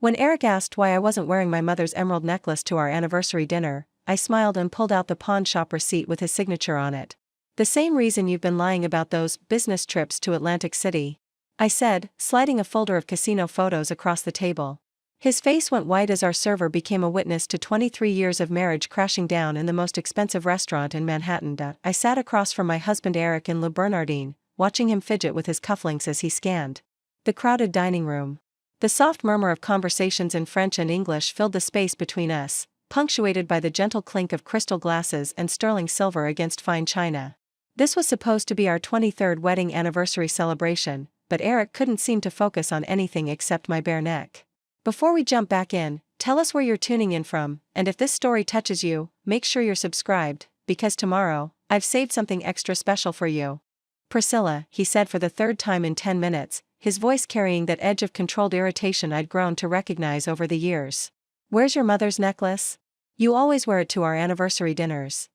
When Eric asked why I wasn't wearing my mother's emerald necklace to our anniversary dinner, I smiled and pulled out the pawn shop receipt with his signature on it. "The same reason you've been lying about those business trips to Atlantic City," I said, sliding a folder of casino photos across the table. His face went white as our server became a witness to 23 years of marriage crashing down in the most expensive restaurant in Manhattan. I sat across from my husband Eric in Le Bernardin, watching him fidget with his cufflinks as he scanned the crowded dining room. The soft murmur of conversations in French and English filled the space between us, punctuated by the gentle clink of crystal glasses and sterling silver against fine china. This was supposed to be our 23rd wedding anniversary celebration, but Eric couldn't seem to focus on anything except my bare neck. "Before we jump back in, tell us where you're tuning in from, and if this story touches you, make sure you're subscribed, because tomorrow, I've saved something extra special for you." "Priscilla," he said for the third time in 10 minutes, his voice carrying that edge of controlled irritation I'd grown to recognize over the years. "Where's your mother's necklace? You always wear it to our anniversary dinners."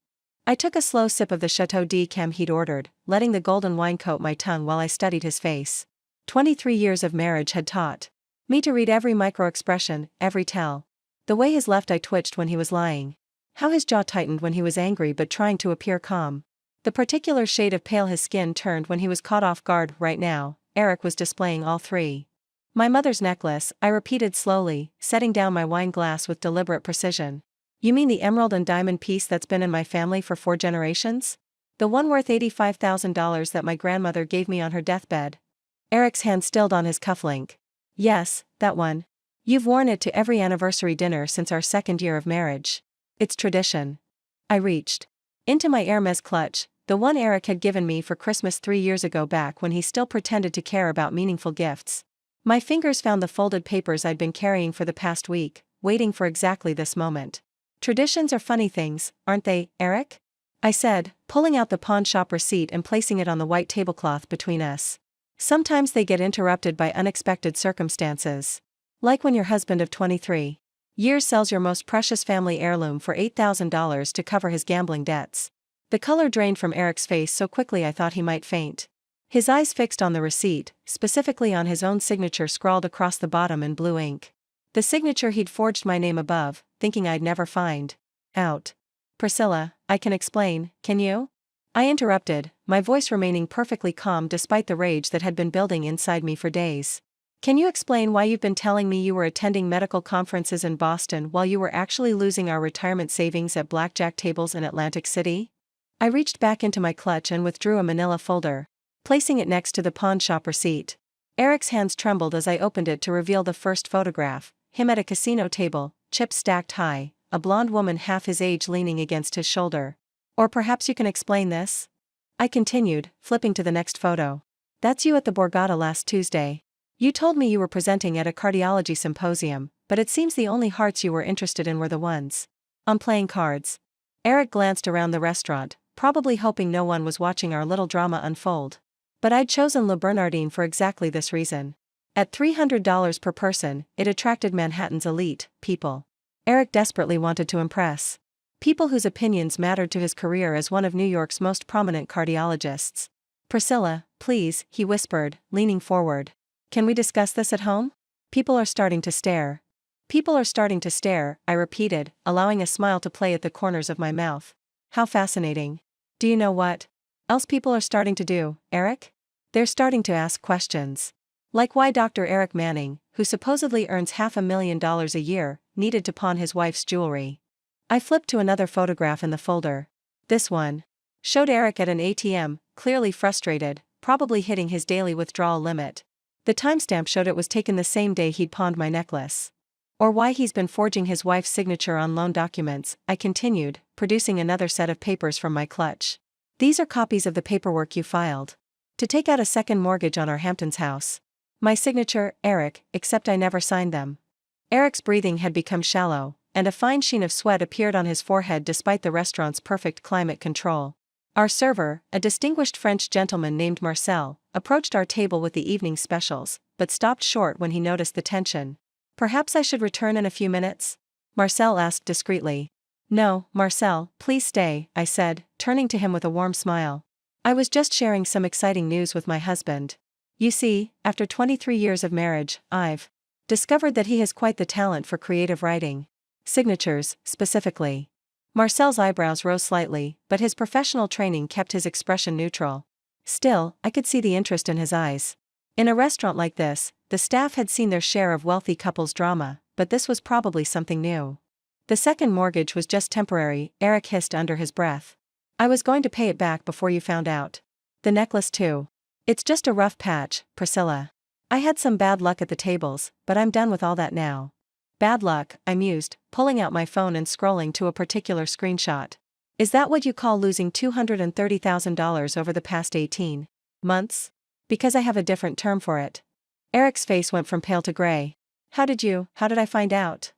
I took a slow sip of the Chateau d'Yquem he'd ordered, letting the golden wine coat my tongue while I studied his face. 23 years of marriage had taught me to read every micro-expression, every tell. The way his left eye twitched when he was lying. How his jaw tightened when he was angry but trying to appear calm. The particular shade of pale his skin turned when he was caught off guard. Right now, Eric was displaying all three. "My mother's necklace," I repeated slowly, setting down my wine glass with deliberate precision. "You mean the emerald and diamond piece that's been in my family for 4 generations? The one worth $85,000 that my grandmother gave me on her deathbed?" Eric's hand stilled on his cufflink. "Yes, that one. You've worn it to every anniversary dinner since our 2nd year of marriage. It's tradition." I reached into my Hermes clutch, the one Eric had given me for Christmas 3 years ago, back when he still pretended to care about meaningful gifts. My fingers found the folded papers I'd been carrying for the past week, waiting for exactly this moment. "Traditions are funny things, aren't they, Eric?" I said, pulling out the pawn shop receipt and placing it on the white tablecloth between us. "Sometimes they get interrupted by unexpected circumstances. Like when your husband of 23 years sells your most precious family heirloom for $8,000 to cover his gambling debts." The color drained from Eric's face so quickly I thought he might faint. His eyes fixed on the receipt, specifically on his own signature scrawled across the bottom in blue ink. The signature he'd forged my name above, thinking I'd never find out. "Priscilla, I can explain, can you?" I interrupted, my voice remaining perfectly calm despite the rage that had been building inside me for days. "Can you explain why you've been telling me you were attending medical conferences in Boston while you were actually losing our retirement savings at blackjack tables in Atlantic City?" I reached back into my clutch and withdrew a manila folder, placing it next to the pawn shop receipt. Eric's hands trembled as I opened it to reveal the first photograph, him at a casino table, chips stacked high, a blonde woman half his age leaning against his shoulder. "Or perhaps you can explain this?" I continued, flipping to the next photo. "That's you at the Borgata last Tuesday. You told me you were presenting at a cardiology symposium, but it seems the only hearts you were interested in were the ones on playing cards." Eric glanced around the restaurant, probably hoping no one was watching our little drama unfold. But I'd chosen Le Bernardin for exactly this reason. At $300 per person, it attracted Manhattan's elite people. Eric desperately wanted to impress people whose opinions mattered to his career as one of New York's most prominent cardiologists. "Priscilla, please," he whispered, leaning forward. "Can we discuss this at home? People are starting to stare." "People are starting to stare," I repeated, allowing a smile to play at the corners of my mouth. "How fascinating. Do you know what else people are starting to do, Eric? They're starting to ask questions. Like why Dr. Eric Manning, who supposedly earns $500,000 a year, needed to pawn his wife's jewelry." I flipped to another photograph in the folder. This one showed Eric at an ATM, clearly frustrated, probably hitting his daily withdrawal limit. The timestamp showed it was taken the same day he'd pawned my necklace. "Or why he's been forging his wife's signature on loan documents," I continued, producing another set of papers from my clutch. "These are copies of the paperwork you filed to take out a second mortgage on our Hamptons house. My signature, Eric, except I never signed them." Eric's breathing had become shallow, and a fine sheen of sweat appeared on his forehead despite the restaurant's perfect climate control. Our server, a distinguished French gentleman named Marcel, approached our table with the evening specials, but stopped short when he noticed the tension. "Perhaps I should return in a few minutes?" Marcel asked discreetly. "No, Marcel, please stay," I said, turning to him with a warm smile. "I was just sharing some exciting news with my husband. You see, after 23 years of marriage, I've Discovered that he has quite the talent for creative writing. Signatures, specifically. Marcel's eyebrows rose slightly, but his professional training kept his expression neutral. Still, I could see the interest in his eyes. In a restaurant like this, the staff had seen their share of wealthy couples drama, but this was probably something new. The second mortgage was just temporary, Eric hissed under his breath. I was going to pay it back before you found out. The necklace too. It's just a rough patch, Priscilla. I had some bad luck at the tables, but I'm done with all that now. Bad luck, I mused, pulling out my phone and scrolling to a particular screenshot. Is that what you call losing $230,000 over the past 18 months? Because I have a different term for it. Eric's face went from pale to gray. How did I find out?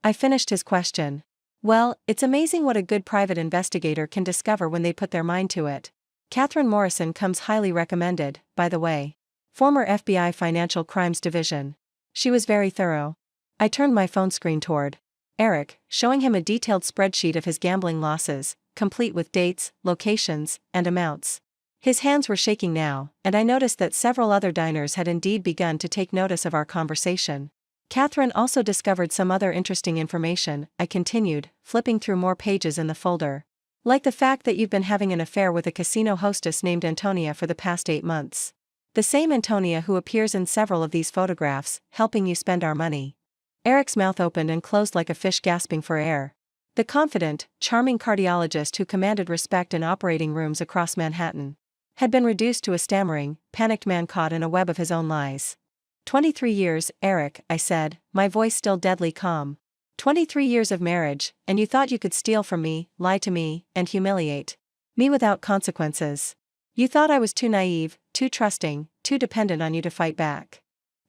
I finished his question. Well, it's amazing what a good private investigator can discover when they put their mind to it. Catherine Morrison comes highly recommended, by the way. Former FBI Financial Crimes Division. She was very thorough. I turned my phone screen toward Eric, showing him a detailed spreadsheet of his gambling losses, complete with dates, locations, and amounts. His hands were shaking now, and I noticed that several other diners had indeed begun to take notice of our conversation. Catherine also discovered some other interesting information, I continued, flipping through more pages in the folder. Like the fact that you've been having an affair with a casino hostess named Antonia for the past 8 months. The same Antonia who appears in several of these photographs, helping you spend our money. Eric's mouth opened and closed like a fish gasping for air. The confident, charming cardiologist who commanded respect in operating rooms across Manhattan had been reduced to a stammering, panicked man caught in a web of his own lies. 23 years, Eric, I said, my voice still deadly calm. 23 years of marriage, and you thought you could steal from me, lie to me, and humiliate me without consequences. You thought I was too naive, too trusting, too dependent on you to fight back.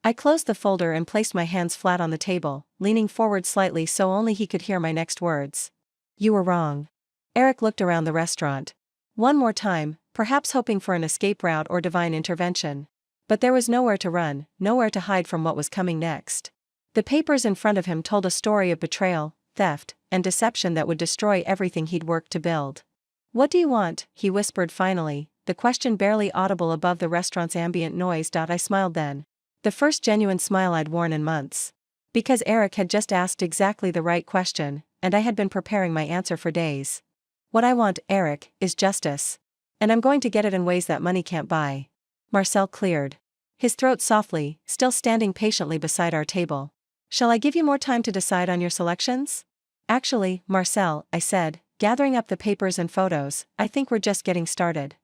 I closed the folder and placed my hands flat on the table, leaning forward slightly so only he could hear my next words. You were wrong. Eric looked around the restaurant. One more time, perhaps hoping for an escape route or divine intervention. But there was nowhere to run, nowhere to hide from what was coming next. The papers in front of him told a story of betrayal, theft, and deception that would destroy everything he'd worked to build. What do you want? He whispered finally, the question barely audible above the restaurant's ambient noise. I smiled then. The first genuine smile I'd worn in months. Because Eric had just asked exactly the right question, and I had been preparing my answer for days. What I want, Eric, is justice. And I'm going to get it in ways that money can't buy. Marcel cleared his throat softly, still standing patiently beside our table. Shall I give you more time to decide on your selections? Actually, Marcel, I said, gathering up the papers and photos, I think we're just getting started.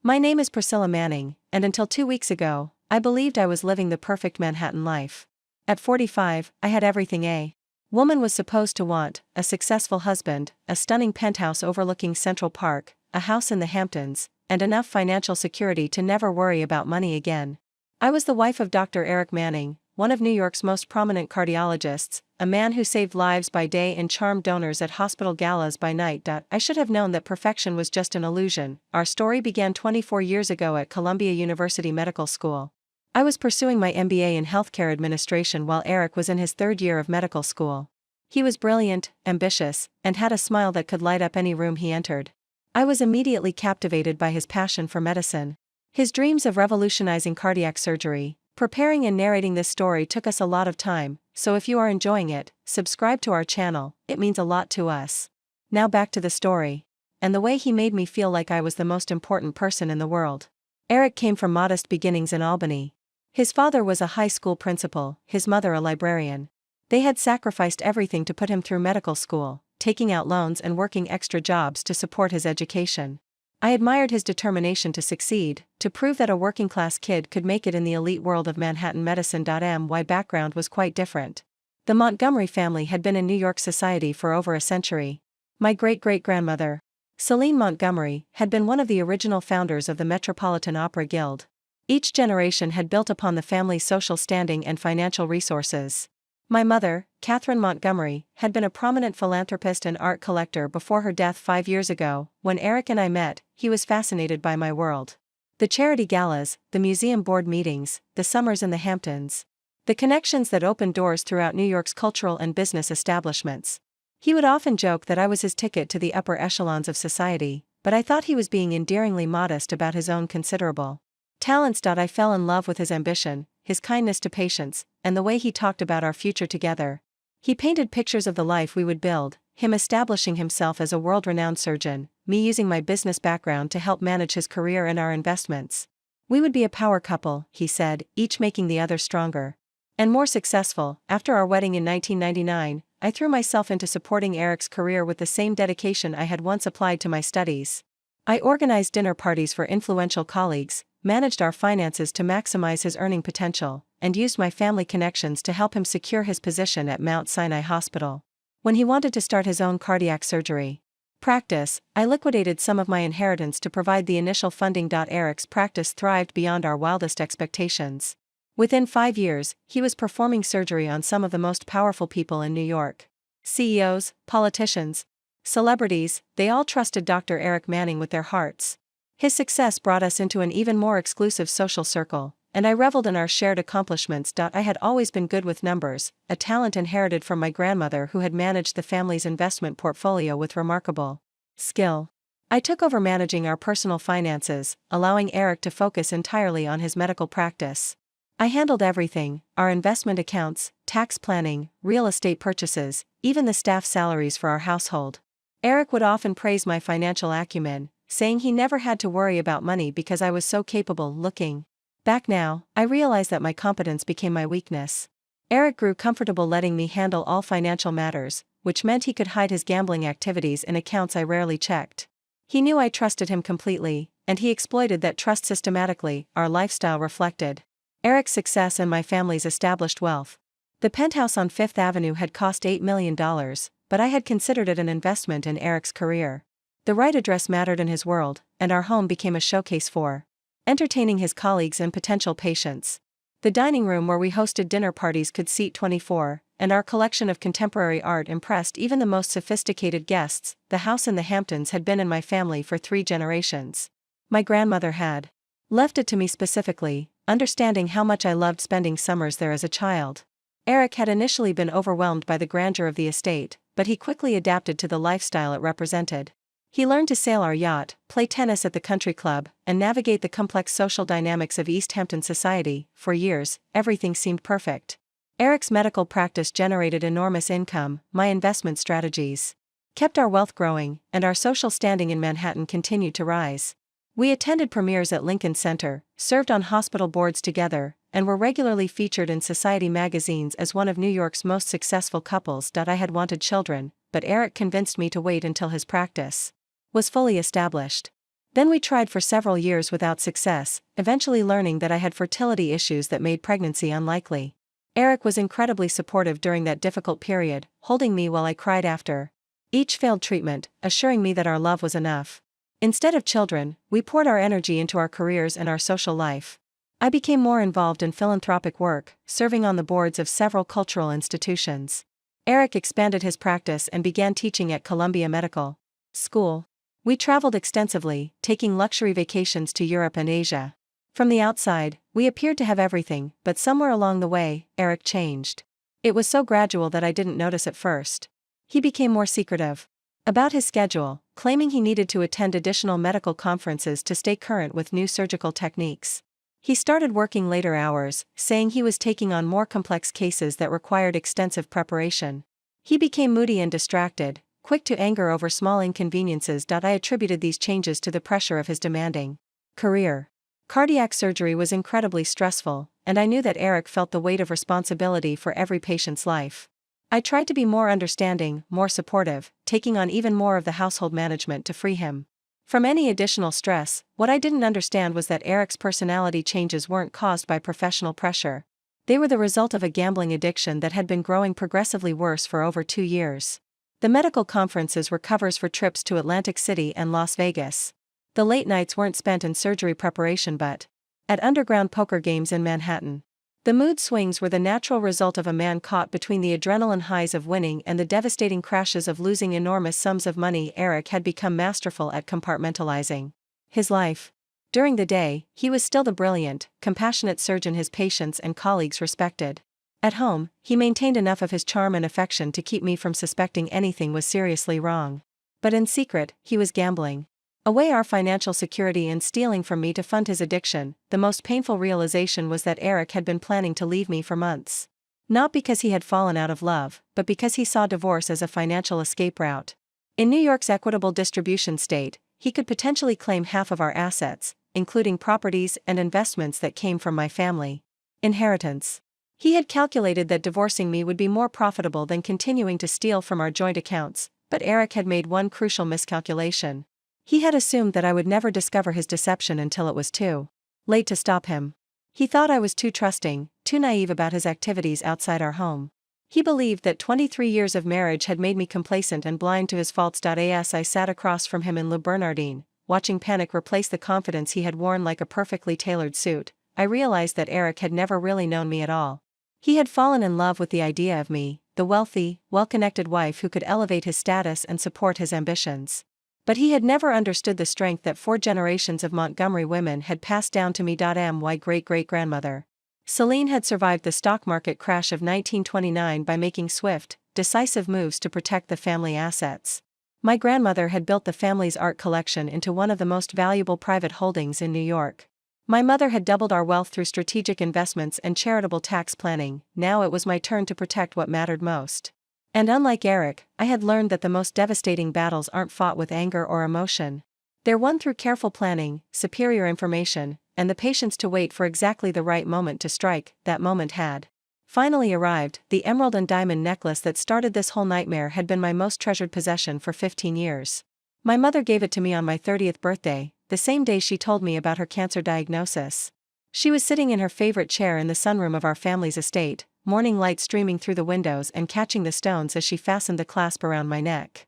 My name is Priscilla Manning, and until 2 weeks ago, I believed I was living the perfect Manhattan life. At 45, I had everything a woman was supposed to want: a successful husband, a stunning penthouse overlooking Central Park, a house in the Hamptons, and enough financial security to never worry about money again. I was the wife of Dr. Eric Manning, one of New York's most prominent cardiologists, a man who saved lives by day and charmed donors at hospital galas by night. I should have known that perfection was just an illusion. Our story began 24 years ago at Columbia University Medical School. I was pursuing my MBA in healthcare administration while Eric was in his 3rd year of medical school. He was brilliant, ambitious, and had a smile that could light up any room he entered. I was immediately captivated by his passion for medicine. His dreams of revolutionizing cardiac surgery. Preparing and narrating this story took us a lot of time, so if you are enjoying it, subscribe to our channel, it means a lot to us. Now back to the story. And the way he made me feel like I was the most important person in the world. Eric came from modest beginnings in Albany. His father was a high school principal, his mother a librarian. They had sacrificed everything to put him through medical school, taking out loans and working extra jobs to support his education. I admired his determination to succeed, to prove that a working-class kid could make it in the elite world of Manhattan medicine. My background was quite different. The Montgomery family had been in New York society for over a century. My great-great-grandmother, Celine Montgomery, had been one of the original founders of the Metropolitan Opera Guild. Each generation had built upon the family's social standing and financial resources. My mother, Catherine Montgomery, had been a prominent philanthropist and art collector before her death 5 years ago. When Eric and I met, he was fascinated by my world. The charity galas, the museum board meetings, the summers in the Hamptons. The connections that opened doors throughout New York's cultural and business establishments. He would often joke that I was his ticket to the upper echelons of society, but I thought he was being endearingly modest about his own considerable talents. I fell in love with his ambition, his kindness to patients, and the way he talked about our future together. He painted pictures of the life we would build, him establishing himself as a world-renowned surgeon, me using my business background to help manage his career and our investments. We would be a power couple, he said, each making the other stronger and more successful. After our wedding in 1999, I threw myself into supporting Eric's career with the same dedication I had once applied to my studies. I organized dinner parties for influential colleagues, managed our finances to maximize his earning potential, and used my family connections to help him secure his position at Mount Sinai Hospital. When he wanted to start his own cardiac surgery practice, I liquidated some of my inheritance to provide the initial funding. Eric's practice thrived beyond our wildest expectations. Within 5 years, he was performing surgery on some of the most powerful people in New York. CEOs, politicians, celebrities, they all trusted Dr. Eric Manning with their hearts. His success brought us into an even more exclusive social circle, and I reveled in our shared accomplishments. I had always been good with numbers, a talent inherited from my grandmother who had managed the family's investment portfolio with remarkable skill. I took over managing our personal finances, allowing Eric to focus entirely on his medical practice. I handled everything: our investment accounts, tax planning, real estate purchases, even the staff salaries for our household. Eric would often praise my financial acumen, saying he never had to worry about money because I was so capable. Looking back now, I realize that my competence became my weakness. Eric grew comfortable letting me handle all financial matters, which meant he could hide his gambling activities in accounts I rarely checked. He knew I trusted him completely, and he exploited that trust systematically. Our lifestyle reflected Eric's success and my family's established wealth. The penthouse on Fifth Avenue had cost $8 million, but I had considered it an investment in Eric's career. The right address mattered in his world, and our home became a showcase for entertaining his colleagues and potential patients. The dining room where we hosted dinner parties could seat 24, and our collection of contemporary art impressed even the most sophisticated guests. The house in the Hamptons had been in my family for 3 generations. My grandmother had left it to me specifically, understanding how much I loved spending summers there as a child. Eric had initially been overwhelmed by the grandeur of the estate, but he quickly adapted to the lifestyle it represented. He learned to sail our yacht, play tennis at the country club, and navigate the complex social dynamics of East Hampton society. For years, everything seemed perfect. Eric's medical practice generated enormous income, my investment strategies kept our wealth growing, and our social standing in Manhattan continued to rise. We attended premieres at Lincoln Center, served on hospital boards together, and were regularly featured in society magazines as one of New York's most successful couples. I had wanted children, but Eric convinced me to wait until his practice was fully established. Then we tried for several years without success, eventually learning that I had fertility issues that made pregnancy unlikely. Eric was incredibly supportive during that difficult period, holding me while I cried after each failed treatment, assuring me that our love was enough. Instead of children, we poured our energy into our careers and our social life. I became more involved in philanthropic work, serving on the boards of several cultural institutions. Eric expanded his practice and began teaching at Columbia Medical School. We traveled extensively, taking luxury vacations to Europe and Asia. From the outside, we appeared to have everything, but somewhere along the way, Eric changed. It was so gradual that I didn't notice at first. He became more secretive about his schedule, claiming he needed to attend additional medical conferences to stay current with new surgical techniques. He started working later hours, saying he was taking on more complex cases that required extensive preparation. He became moody and distracted, quick to anger over small inconveniences. I attributed these changes to the pressure of his demanding career. Cardiac surgery was incredibly stressful, and I knew that Eric felt the weight of responsibility for every patient's life. I tried to be more understanding, more supportive, taking on even more of the household management to free him from any additional stress. What I didn't understand was that Eric's personality changes weren't caused by professional pressure. They were the result of a gambling addiction that had been growing progressively worse for over 2 years. The medical conferences were covers for trips to Atlantic City and Las Vegas. The late nights weren't spent in surgery preparation but at underground poker games in Manhattan. The mood swings were the natural result of a man caught between the adrenaline highs of winning and the devastating crashes of losing enormous sums of money. Eric had become masterful at compartmentalizing his life. During the day, he was still the brilliant, compassionate surgeon his patients and colleagues respected. At home, he maintained enough of his charm and affection to keep me from suspecting anything was seriously wrong. But in secret, he was gambling. away our financial security and stealing from me to fund his addiction. The most painful realization was that Eric had been planning to leave me for months. Not because he had fallen out of love, but because he saw divorce as a financial escape route. In New York's equitable distribution state, he could potentially claim half of our assets, including properties and investments that came from my family. Inheritance. He had calculated that divorcing me would be more profitable than continuing to steal from our joint accounts, but Eric had made one crucial miscalculation. He had assumed that I would never discover his deception until it was too late to stop him. He thought I was too trusting, too naive about his activities outside our home. He believed that 23 years of marriage had made me complacent and blind to his faults. As I sat across from him in Le Bernardin, watching panic replace the confidence he had worn like a perfectly tailored suit, I realized that Eric had never really known me at all. He had fallen in love with the idea of me, the wealthy, well-connected wife who could elevate his status and support his ambitions. But he had never understood the strength that 4 generations of Montgomery women had passed down to me. My great-great-grandmother Celine had survived the stock market crash of 1929 by making swift, decisive moves to protect the family assets. My grandmother had built the family's art collection into one of the most valuable private holdings in New York. My mother had doubled our wealth through strategic investments and charitable tax planning. Now it was my turn to protect what mattered most. And unlike Eric, I had learned that the most devastating battles aren't fought with anger or emotion. They're won through careful planning, superior information, and the patience to wait for exactly the right moment to strike. That moment had finally arrived. The emerald and diamond necklace that started this whole nightmare had been my most treasured possession for 15 years. My mother gave it to me on my 30th birthday, the same day she told me about her cancer diagnosis. She was sitting in her favorite chair in the sunroom of our family's estate, morning light streaming through the windows and catching the stones as she fastened the clasp around my neck.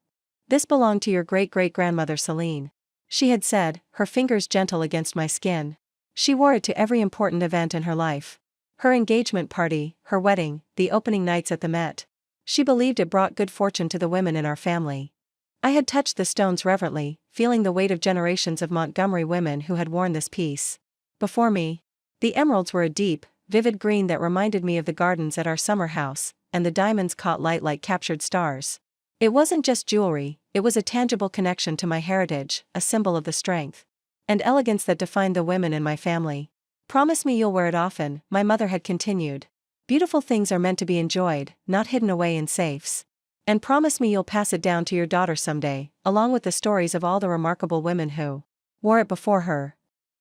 "This belonged to your great-great-grandmother Celine," she had said, her fingers gentle against my skin. She wore it to every important event in her life. Her engagement party, her wedding, the opening nights at the Met. She believed it brought good fortune to the women in our family. I had touched the stones reverently, feeling the weight of generations of Montgomery women who had worn this piece before me. The emeralds were a deep, vivid green that reminded me of the gardens at our summer house, and the diamonds caught light like captured stars. It wasn't just jewelry, it was a tangible connection to my heritage, a symbol of the strength and elegance that defined the women in my family. "Promise me you'll wear it often," my mother had continued. "Beautiful things are meant to be enjoyed, not hidden away in safes. And promise me you'll pass it down to your daughter someday, along with the stories of all the remarkable women who wore it before her."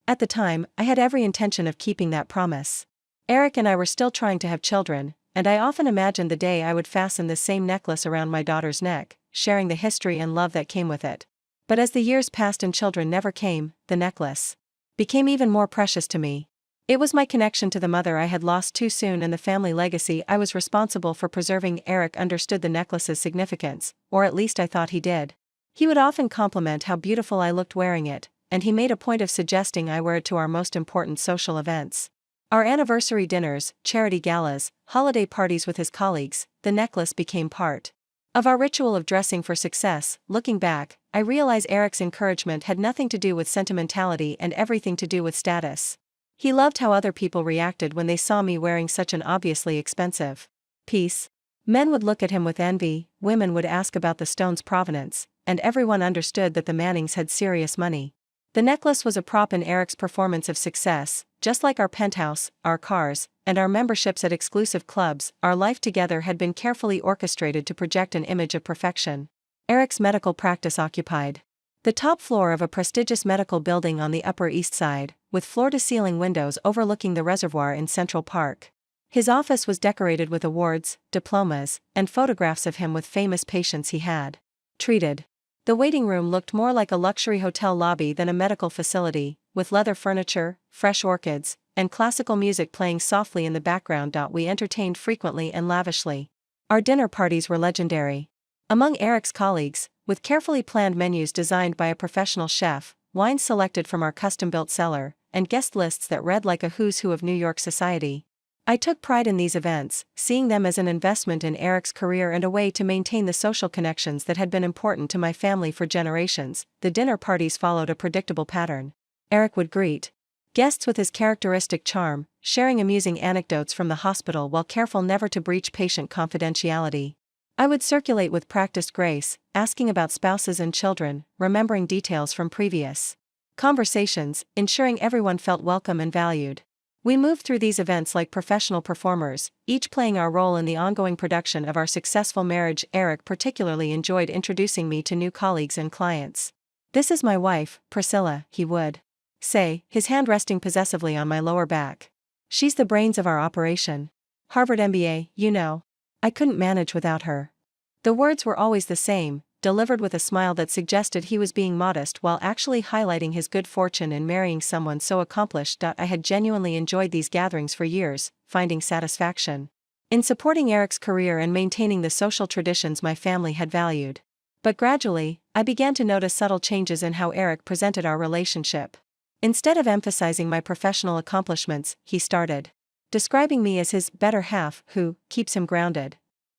At the time, I had every intention of keeping that promise. Eric and I were still trying to have children, and I often imagined the day I would fasten this same necklace around my daughter's neck, sharing the history and love that came with it. But as the years passed and children never came, the necklace became even more precious to me. It was my connection to the mother I had lost too soon and the family legacy I was responsible for preserving. Eric understood the necklace's significance, or at least I thought he did. He would often compliment how beautiful I looked wearing it, and he made a point of suggesting I wear it to our most important social events. Our anniversary dinners, charity galas, holiday parties with his colleagues. The necklace became part of our ritual of dressing for success. Looking back, I realize Eric's encouragement had nothing to do with sentimentality and everything to do with status. He loved how other people reacted when they saw me wearing such an obviously expensive piece. Men would look at him with envy, women would ask about the stone's provenance, and everyone understood that the Mannings had serious money. The necklace was a prop in Eric's performance of success. Just like our penthouse, our cars, and our memberships at exclusive clubs, our life together had been carefully orchestrated to project an image of perfection. Eric's medical practice occupied the top floor of a prestigious medical building on the Upper East Side, with floor-to-ceiling windows overlooking the reservoir in Central Park. His office was decorated with awards, diplomas, and photographs of him with famous patients he had treated. The waiting room looked more like a luxury hotel lobby than a medical facility, with leather furniture, fresh orchids, and classical music playing softly in the background. We entertained frequently and lavishly. Our dinner parties were legendary. Among Eric's colleagues, with carefully planned menus designed by a professional chef, wines selected from our custom-built cellar, and guest lists that read like a who's who of New York society. I took pride in these events, seeing them as an investment in Eric's career and a way to maintain the social connections that had been important to my family for generations. The dinner parties followed a predictable pattern. Eric would greet guests with his characteristic charm, sharing amusing anecdotes from the hospital while careful never to breach patient confidentiality. I would circulate with practiced grace, asking about spouses and children, remembering details from previous conversations, ensuring everyone felt welcome and valued. We moved through these events like professional performers, each playing our role in the ongoing production of our successful marriage. Eric particularly enjoyed introducing me to new colleagues and clients. "This is my wife, Priscilla," he would say, his hand resting possessively on my lower back. "She's the brains of our operation. Harvard MBA, you know. I couldn't manage without her." The words were always the same, delivered with a smile that suggested he was being modest while actually highlighting his good fortune in marrying someone so accomplished. I had genuinely enjoyed these gatherings for years, finding satisfaction in supporting Eric's career and maintaining the social traditions my family had valued. But gradually, I began to notice subtle changes in how Eric presented our relationship. Instead of emphasizing my professional accomplishments, he started describing me as his better half who keeps him grounded.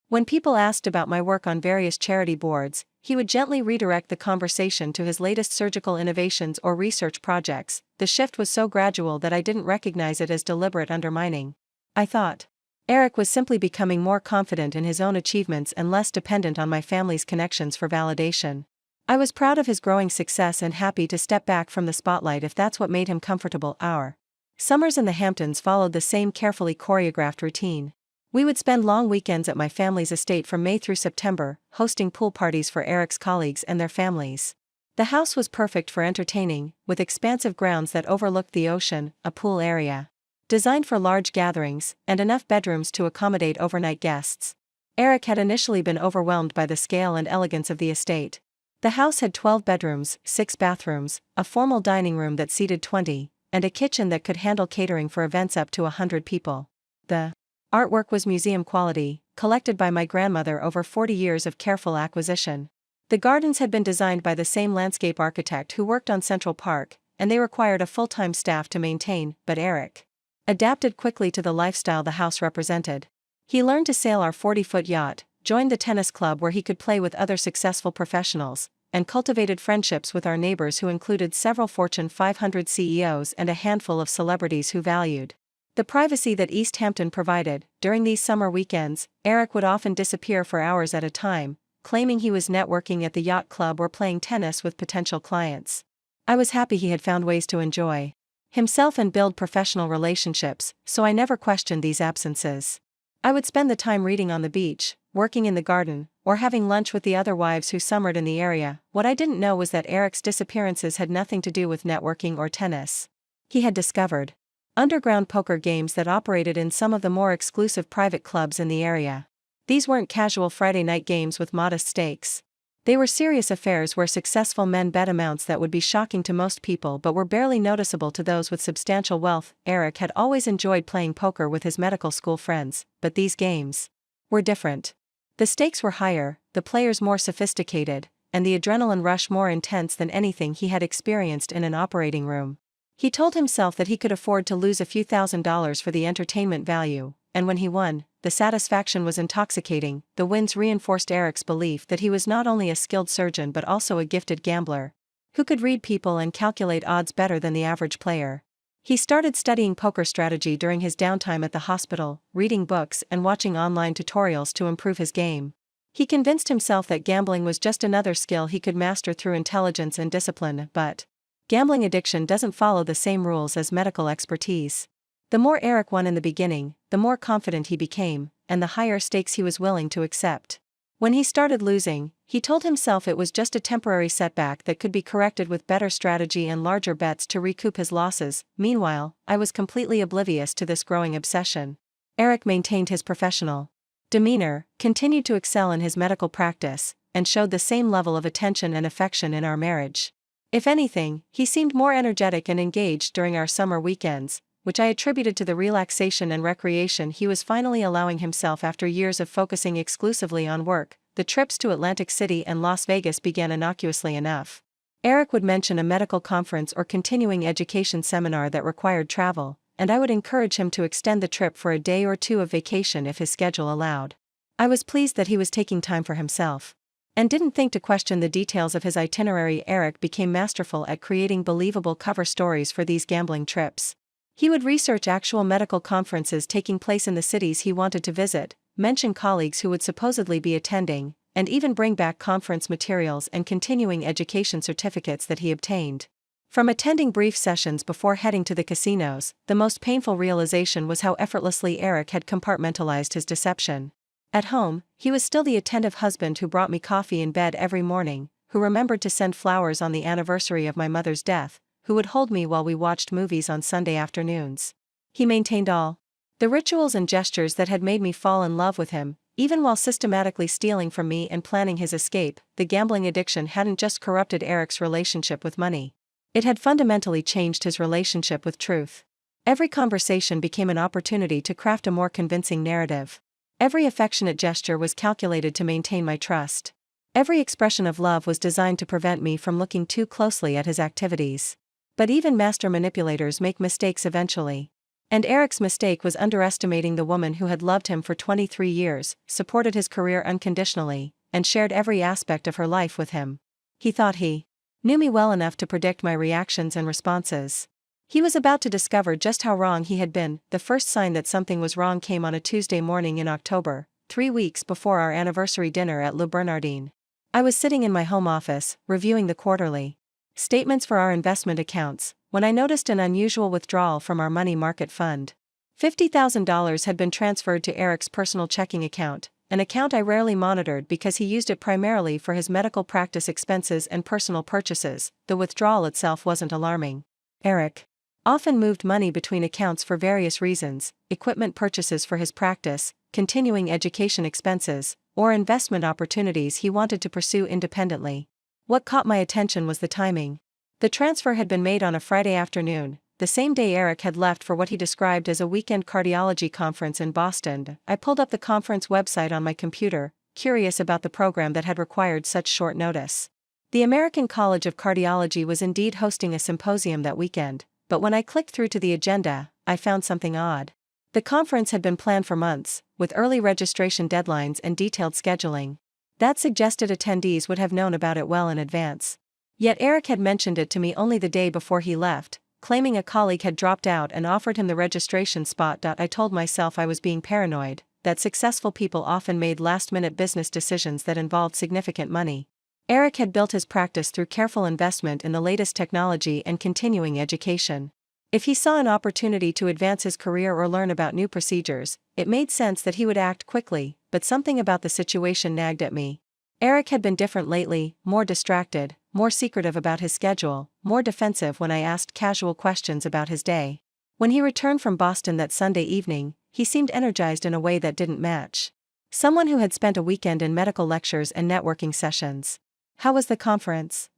When people asked about my work on various charity boards, he would gently redirect the conversation to his latest surgical innovations or research projects. The shift was so gradual that I didn't recognize it as deliberate undermining. I thought Eric was simply becoming more confident in his own achievements and less dependent on my family's connections for validation. I was proud of his growing success and happy to step back from the spotlight if that's what made him comfortable. Our summers in the Hamptons followed the same carefully choreographed routine. We would spend long weekends at my family's estate from May through September, hosting pool parties for Eric's colleagues and their families. The house was perfect for entertaining, with expansive grounds that overlooked the ocean, a pool area designed for large gatherings, and enough bedrooms to accommodate overnight guests. Eric had initially been overwhelmed by the scale and elegance of the estate. The house had 12 bedrooms, 6 bathrooms, a formal dining room that seated 20, and a kitchen that could handle catering for events up to 100 people. The artwork was museum quality, collected by my grandmother over 40 years of careful acquisition. The gardens had been designed by the same landscape architect who worked on Central Park, and they required a full-time staff to maintain, but Eric adapted quickly to the lifestyle the house represented. He learned to sail our 40-foot yacht, joined the tennis club where he could play with other successful professionals, and cultivated friendships with our neighbors who included several Fortune 500 CEOs and a handful of celebrities who valued the privacy that East Hampton provided. During these summer weekends, Eric would often disappear for hours at a time, claiming he was networking at the yacht club or playing tennis with potential clients. I was happy he had found ways to enjoy himself and build professional relationships, so I never questioned these absences. I would spend the time reading on the beach, working in the garden, or having lunch with the other wives who summered in the area. What I didn't know was that Eric's disappearances had nothing to do with networking or tennis. He had discovered underground poker games that operated in some of the more exclusive private clubs in the area. These weren't casual Friday night games with modest stakes. They were serious affairs where successful men bet amounts that would be shocking to most people but were barely noticeable to those with substantial wealth. Eric had always enjoyed playing poker with his medical school friends, but these games were different. The stakes were higher, the players more sophisticated, and the adrenaline rush more intense than anything he had experienced in an operating room. He told himself that he could afford to lose a few $1,000s for the entertainment value, and when he won, the satisfaction was intoxicating. The wins reinforced Eric's belief that he was not only a skilled surgeon but also a gifted gambler, who could read people and calculate odds better than the average player. He started studying poker strategy during his downtime at the hospital, reading books and watching online tutorials to improve his game. He convinced himself that gambling was just another skill he could master through intelligence and discipline, but gambling addiction doesn't follow the same rules as medical expertise. The more Eric won in the beginning, the more confident he became, and the higher stakes he was willing to accept. When he started losing, he told himself it was just a temporary setback that could be corrected with better strategy and larger bets to recoup his losses. Meanwhile, I was completely oblivious to this growing obsession. Eric maintained his professional demeanor, continued to excel in his medical practice, and showed the same level of attention and affection in our marriage. If anything, he seemed more energetic and engaged during our summer weekends, which I attributed to the relaxation and recreation he was finally allowing himself after years of focusing exclusively on work. The trips to Atlantic City and Las Vegas began innocuously enough. Eric would mention a medical conference or continuing education seminar that required travel, and I would encourage him to extend the trip for a day or two of vacation if his schedule allowed. I was pleased that he was taking time for himself, and didn't think to question the details of his itinerary. Eric became masterful at creating believable cover stories for these gambling trips. He would research actual medical conferences taking place in the cities he wanted to visit, mention colleagues who would supposedly be attending, and even bring back conference materials and continuing education certificates that he obtained. From attending brief sessions before heading to the casinos, the most painful realization was how effortlessly Eric had compartmentalized his deception. At home, he was still the attentive husband who brought me coffee in bed every morning, who remembered to send flowers on the anniversary of my mother's death, who would hold me while we watched movies on Sunday afternoons. He maintained all the rituals and gestures that had made me fall in love with him, even while systematically stealing from me and planning his escape. The gambling addiction hadn't just corrupted Eric's relationship with money. It had fundamentally changed his relationship with truth. Every conversation became an opportunity to craft a more convincing narrative. Every affectionate gesture was calculated to maintain my trust. Every expression of love was designed to prevent me from looking too closely at his activities. But even master manipulators make mistakes eventually. And Eric's mistake was underestimating the woman who had loved him for 23 years, supported his career unconditionally, and shared every aspect of her life with him. He thought he knew me well enough to predict my reactions and responses. He was about to discover just how wrong he had been. The first sign that something was wrong came on a Tuesday morning in October, 3 weeks before our anniversary dinner at Le Bernardin. I was sitting in my home office, reviewing the quarterly statements for our investment accounts, when I noticed an unusual withdrawal from our money market fund. $50,000 had been transferred to Eric's personal checking account, an account I rarely monitored because he used it primarily for his medical practice expenses and personal purchases. The withdrawal itself wasn't alarming. Eric often moved money between accounts for various reasons: equipment purchases for his practice, continuing education expenses, or investment opportunities he wanted to pursue independently. What caught my attention was the timing. The transfer had been made on a Friday afternoon, the same day Eric had left for what he described as a weekend cardiology conference in Boston. I pulled up the conference website on my computer, curious about the program that had required such short notice. The American College of Cardiology was indeed hosting a symposium that weekend, but when I clicked through to the agenda, I found something odd. The conference had been planned for months, with early registration deadlines and detailed scheduling. That suggested attendees would have known about it well in advance. Yet Eric had mentioned it to me only the day before he left, claiming a colleague had dropped out and offered him the registration spot. I told myself I was being paranoid, that successful people often made last-minute business decisions that involved significant money. Eric had built his practice through careful investment in the latest technology and continuing education. If he saw an opportunity to advance his career or learn about new procedures, it made sense that he would act quickly, but something about the situation nagged at me. Eric had been different lately, more distracted, more secretive about his schedule, more defensive when I asked casual questions about his day. When he returned from Boston that Sunday evening, he seemed energized in a way that didn't match someone who had spent a weekend in medical lectures and networking sessions. "How was the conference?"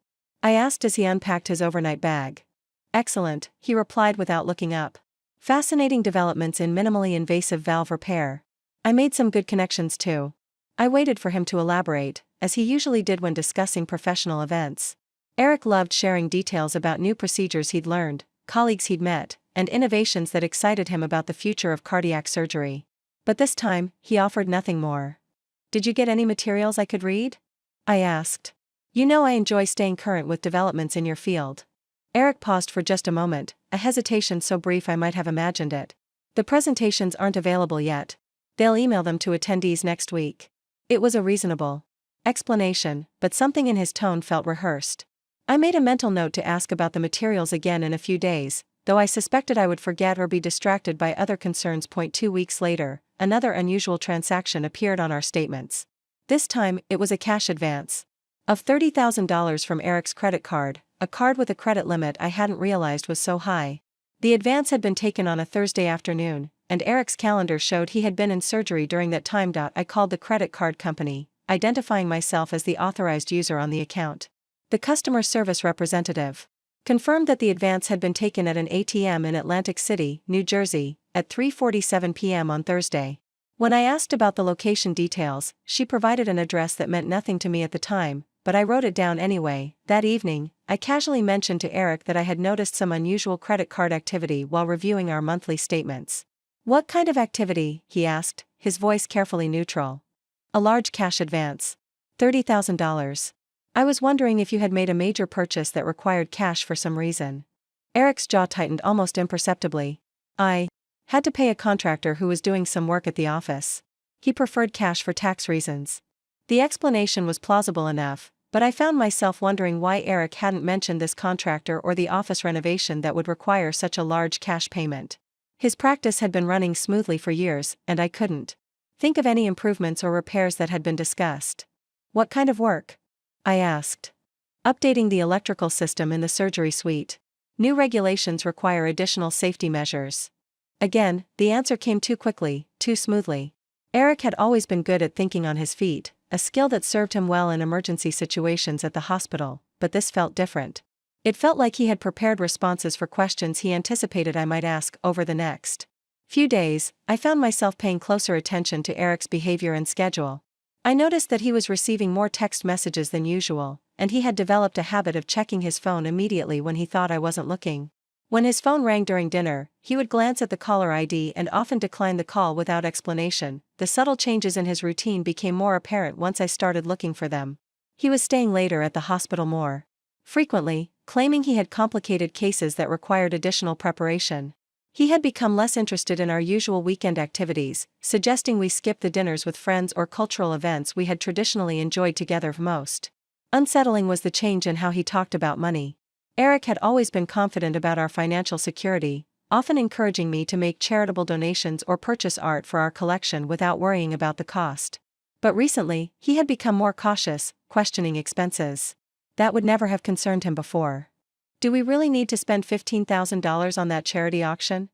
I asked as he unpacked his overnight bag. "Excellent," he replied without looking up. "Fascinating developments in minimally invasive valve repair. I made some good connections too." I waited for him to elaborate, as he usually did when discussing professional events. Eric loved sharing details about new procedures he'd learned, colleagues he'd met, and innovations that excited him about the future of cardiac surgery. But this time, he offered nothing more. "Did you get any materials I could read?" I asked. "You know I enjoy staying current with developments in your field." Eric paused for just a moment, a hesitation so brief I might have imagined it. "The presentations aren't available yet. They'll email them to attendees next week." It was a reasonable explanation, but something in his tone felt rehearsed. I made a mental note to ask about the materials again in a few days, though I suspected I would forget or be distracted by other concerns. 2 weeks later, another unusual transaction appeared on our statements. This time, it was a cash advance of $30,000 from Eric's credit card, a card with a credit limit I hadn't realized was so high. The advance had been taken on a Thursday afternoon, and Eric's calendar showed he had been in surgery during that time. I called the credit card company, identifying myself as the authorized user on the account. The customer service representative confirmed that the advance had been taken at an ATM in Atlantic City, New Jersey, at 3:47 p.m. on Thursday. When I asked about the location details, she provided an address that meant nothing to me at the time, but I wrote it down anyway. That evening, I casually mentioned to Eric that I had noticed some unusual credit card activity while reviewing our monthly statements. "What kind of activity?" he asked, his voice carefully neutral. "A large cash advance. $30,000. I was wondering if you had made a major purchase that required cash for some reason." Eric's jaw tightened almost imperceptibly. "I had to pay a contractor who was doing some work at the office. He preferred cash for tax reasons. The explanation was plausible enough, but I found myself wondering why Eric hadn't mentioned this contractor or the office renovation that would require such a large cash payment. His practice had been running smoothly for years, and I couldn't think of any improvements or repairs that had been discussed. What kind of work? I asked. Updating the electrical system in the surgery suite. New regulations require additional safety measures. Again, the answer came too quickly, too smoothly. Eric had always been good at thinking on his feet, a skill that served him well in emergency situations at the hospital, but this felt different. It felt like he had prepared responses for questions he anticipated I might ask over the next few days. I found myself paying closer attention to Eric's behavior and schedule. I noticed that he was receiving more text messages than usual, and he had developed a habit of checking his phone immediately when he thought I wasn't looking. When his phone rang during dinner, he would glance at the caller ID and often decline the call without explanation. The subtle changes in his routine became more apparent once I started looking for them. He was staying later at the hospital more frequently, claiming he had complicated cases that required additional preparation. He had become less interested in our usual weekend activities, suggesting we skip the dinners with friends or cultural events we had traditionally enjoyed together most. Unsettling was the change in how he talked about money. Eric had always been confident about our financial security, often encouraging me to make charitable donations or purchase art for our collection without worrying about the cost. But recently, he had become more cautious, questioning expenses that would never have concerned him before. "Do we really need to spend $15,000 on that charity auction?"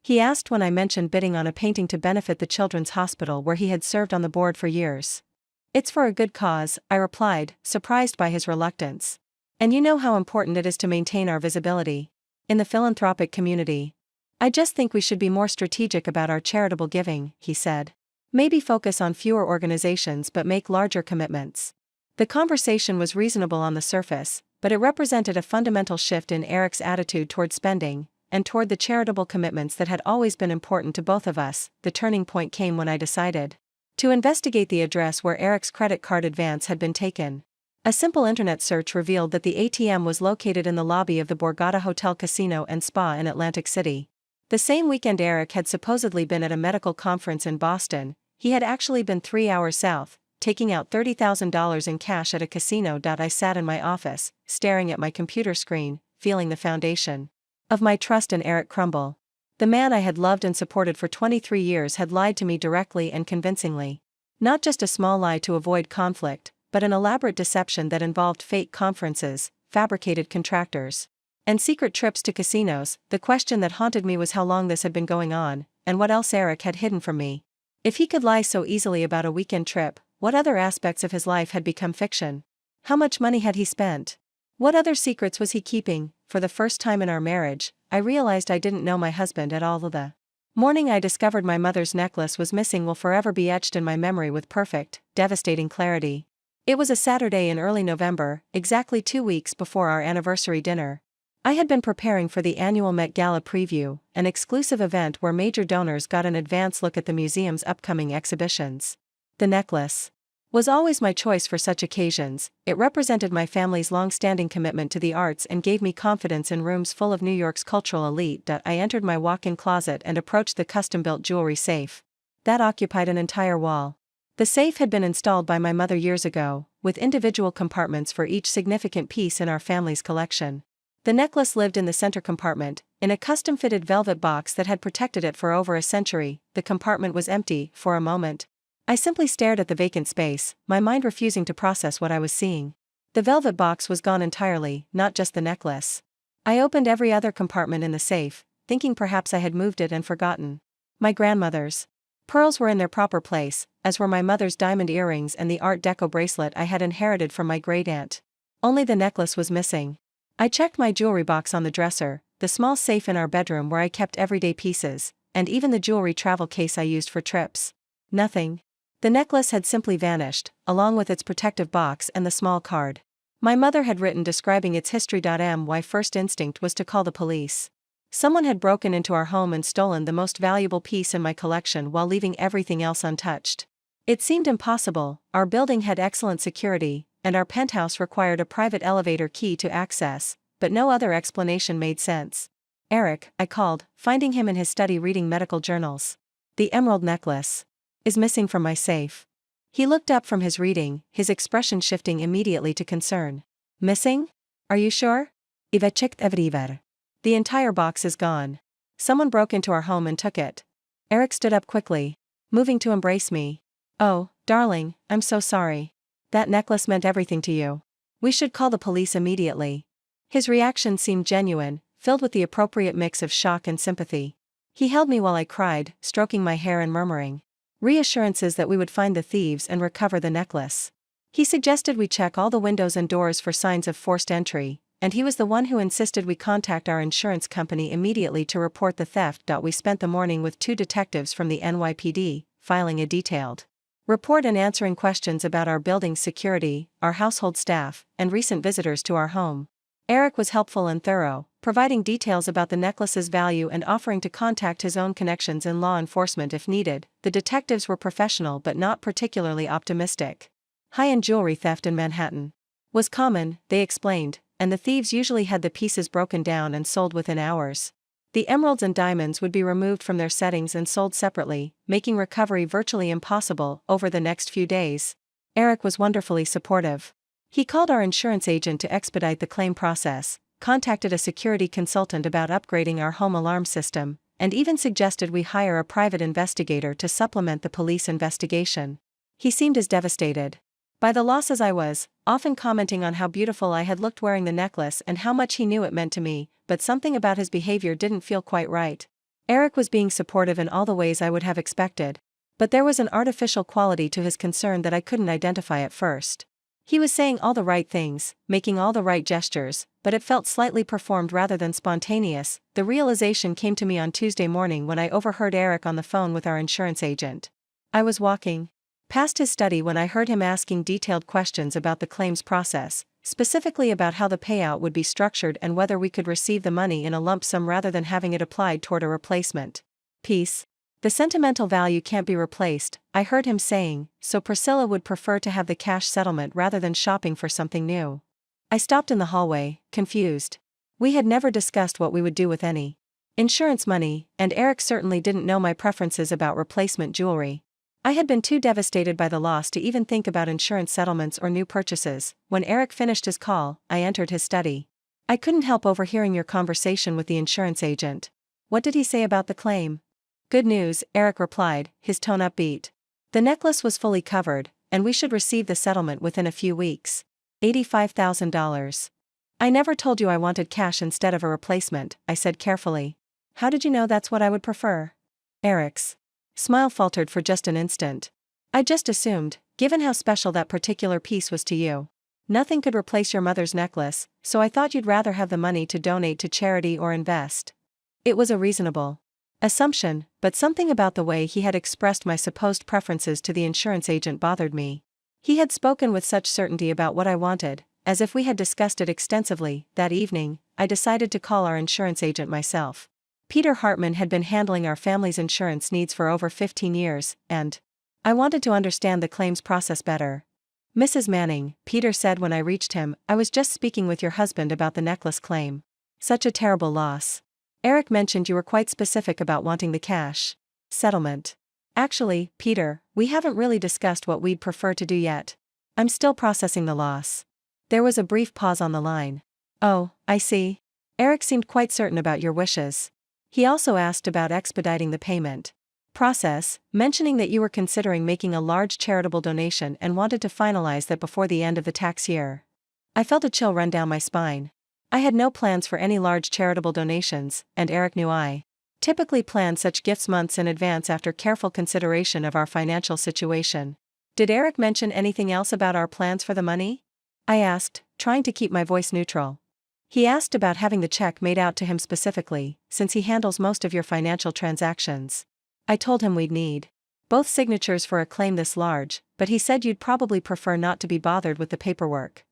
he asked when I mentioned bidding on a painting to benefit the Children's Hospital where he had served on the board for years. "It's for a good cause," I replied, surprised by his reluctance. "And you know how important it is to maintain our visibility in the philanthropic community. I just think we should be more strategic about our charitable giving," he said. "Maybe focus on fewer organizations but make larger commitments." The conversation was reasonable on the surface, but it represented a fundamental shift in Eric's attitude toward spending, and toward the charitable commitments that had always been important to both of us. The turning point came when I decided to investigate the address where Eric's credit card advance had been taken. A simple internet search revealed that the ATM was located in the lobby of the Borgata Hotel Casino and Spa in Atlantic City. The same weekend Eric had supposedly been at a medical conference in Boston, he had actually been 3 hours south, taking out $30,000 in cash at a casino. I sat in my office, staring at my computer screen, feeling the foundation of my trust in Eric crumble. The man I had loved and supported for 23 years had lied to me directly and convincingly. Not just a small lie to avoid conflict, but an elaborate deception that involved fake conferences, fabricated contractors, and secret trips to casinos. The question that haunted me was how long this had been going on, and what else Eric had hidden from me. If he could lie so easily about a weekend trip, what other aspects of his life had become fiction? How much money had he spent? What other secrets was he keeping? For the first time in our marriage, I realized I didn't know my husband at all. The morning I discovered my mother's necklace was missing will forever be etched in my memory with perfect, devastating clarity. It was a Saturday in early November, exactly 2 weeks before our anniversary dinner. I had been preparing for the annual Met Gala preview, an exclusive event where major donors got an advance look at the museum's upcoming exhibitions. The necklace was always my choice for such occasions. It represented my family's long-standing commitment to the arts and gave me confidence in rooms full of New York's cultural elite. I entered my walk-in closet and approached the custom-built jewelry safe that occupied an entire wall. The safe had been installed by my mother years ago, with individual compartments for each significant piece in our family's collection. The necklace lived in the center compartment, in a custom-fitted velvet box that had protected it for over a century. The compartment was empty. For a moment, I simply stared at the vacant space, my mind refusing to process what I was seeing. The velvet box was gone entirely, not just the necklace. I opened every other compartment in the safe, thinking perhaps I had moved it and forgotten. My grandmother's pearls were in their proper place, as were my mother's diamond earrings and the Art Deco bracelet I had inherited from my great-aunt. Only the necklace was missing. I checked my jewelry box on the dresser, the small safe in our bedroom where I kept everyday pieces, and even the jewelry travel case I used for trips. Nothing. The necklace had simply vanished, along with its protective box and the small card my mother had written describing its history. My first instinct was to call the police. Someone had broken into our home and stolen the most valuable piece in my collection while leaving everything else untouched. It seemed impossible. Our building had excellent security, and our penthouse required a private elevator key to access, but no other explanation made sense. "Eric," I called, finding him in his study reading medical journals. "The emerald necklace. is missing from my safe. He looked up from his reading, his expression shifting immediately to concern. Missing? Are you sure? I've checked everywhere. The entire box is gone. Someone broke into our home and took it. Eric stood up quickly, moving to embrace me. Oh, darling, I'm so sorry. That necklace meant everything to you. We should call the police immediately. His reaction seemed genuine, filled with the appropriate mix of shock and sympathy. He held me while I cried, stroking my hair and murmuring reassurances that we would find the thieves and recover the necklace. He suggested we check all the windows and doors for signs of forced entry, and he was the one who insisted we contact our insurance company immediately to report the theft. We spent the morning with 2 detectives from the NYPD, filing a detailed report and answering questions about our building's security, our household staff, and recent visitors to our home. Eric was helpful and thorough, providing details about the necklace's value and offering to contact his own connections in law enforcement if needed. The detectives were professional but not particularly optimistic. High-end jewelry theft in Manhattan was common, they explained, and the thieves usually had the pieces broken down and sold within hours. The emeralds and diamonds would be removed from their settings and sold separately, making recovery virtually impossible. Over the next few days, Eric was wonderfully supportive. He called our insurance agent to expedite the claim process, contacted a security consultant about upgrading our home alarm system, and even suggested we hire a private investigator to supplement the police investigation. He seemed as devastated by the loss as I was, often commenting on how beautiful I had looked wearing the necklace and how much he knew it meant to me, but something about his behavior didn't feel quite right. Eric was being supportive in all the ways I would have expected, but there was an artificial quality to his concern that I couldn't identify at first. He was saying all the right things, making all the right gestures, but it felt slightly performed rather than spontaneous. The realization came to me on Tuesday morning when I overheard Eric on the phone with our insurance agent. I was walking past his study when I heard him asking detailed questions about the claims process, specifically about how the payout would be structured and whether we could receive the money in a lump sum rather than having it applied toward a replacement piece. The sentimental value can't be replaced, I heard him saying, so Priscilla would prefer to have the cash settlement rather than shopping for something new. I stopped in the hallway, confused. We had never discussed what we would do with any insurance money, and Eric certainly didn't know my preferences about replacement jewelry. I had been too devastated by the loss to even think about insurance settlements or new purchases. When Eric finished his call, I entered his study. I couldn't help overhearing your conversation with the insurance agent. What did he say about the claim? Good news, Eric replied, his tone upbeat. The necklace was fully covered, and we should receive the settlement within a few weeks. $85,000. I never told you I wanted cash instead of a replacement, I said carefully. How did you know that's what I would prefer? Eric's smile faltered for just an instant. I just assumed, given how special that particular piece was to you. Nothing could replace your mother's necklace, so I thought you'd rather have the money to donate to charity or invest. It was a reasonable assumption, but something about the way he had expressed my supposed preferences to the insurance agent bothered me. He had spoken with such certainty about what I wanted, as if we had discussed it extensively. That evening, I decided to call our insurance agent myself. Peter Hartman had been handling our family's insurance needs for over 15 years, and I wanted to understand the claims process better. Mrs. Manning, Peter said when I reached him, I was just speaking with your husband about the necklace claim. Such a terrible loss. Eric mentioned you were quite specific about wanting the cash settlement. Actually, Peter, we haven't really discussed what we'd prefer to do yet. I'm still processing the loss. There was a brief pause on the line. Oh, I see. Eric seemed quite certain about your wishes. He also asked about expediting the payment process, mentioning that you were considering making a large charitable donation and wanted to finalize that before the end of the tax year. I felt a chill run down my spine. I had no plans for any large charitable donations, and Eric knew I typically plan such gifts months in advance after careful consideration of our financial situation. Did Eric mention anything else about our plans for the money? I asked, trying to keep my voice neutral. He asked about having the check made out to him specifically, since he handles most of your financial transactions. I told him we'd need both signatures for a claim this large, but he said you'd probably prefer not to be bothered with the paperwork.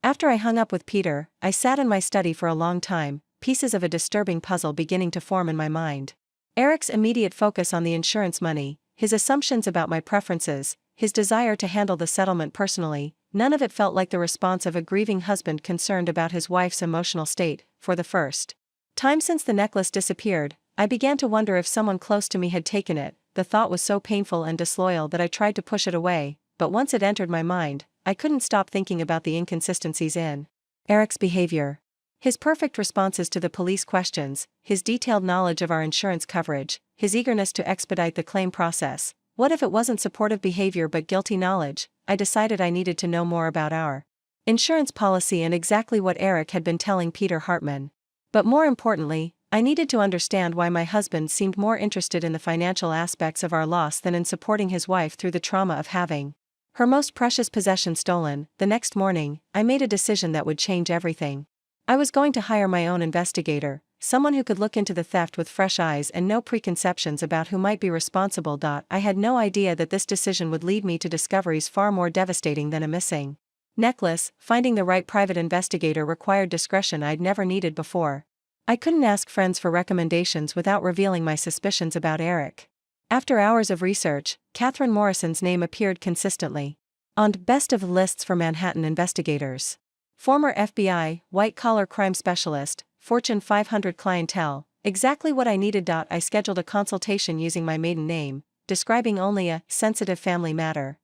After I hung up with Peter, I sat in my study for a long time, pieces of a disturbing puzzle beginning to form in my mind. Eric's immediate focus on the insurance money, his assumptions about my preferences, his desire to handle the settlement personally, none of it felt like the response of a grieving husband concerned about his wife's emotional state. For the first time since the necklace disappeared, I began to wonder if someone close to me had taken it, the thought was so painful and disloyal that I tried to push it away, but once it entered my mind, I couldn't stop thinking about the inconsistencies in Eric's behavior. His perfect responses to the police questions, his detailed knowledge of our insurance coverage, his eagerness to expedite the claim process. What if it wasn't supportive behavior but guilty knowledge? I decided I needed to know more about our insurance policy and exactly what Eric had been telling Peter Hartman. But more importantly, I needed to understand why my husband seemed more interested in the financial aspects of our loss than in supporting his wife through the trauma of having her most precious possession stolen. The next morning, I made a decision that would change everything. I was going to hire my own investigator, someone who could look into the theft with fresh eyes and no preconceptions about who might be responsible. I had no idea that this decision would lead me to discoveries far more devastating than a missing necklace. Finding the right private investigator required discretion I'd never needed before. I couldn't ask friends for recommendations without revealing my suspicions about Eric. After hours of research, Catherine Morrison's name appeared consistently on best of lists for Manhattan investigators. Former FBI, white-collar crime specialist, Fortune 500 clientele, exactly what I needed. I scheduled a consultation using my maiden name, describing only a sensitive family matter.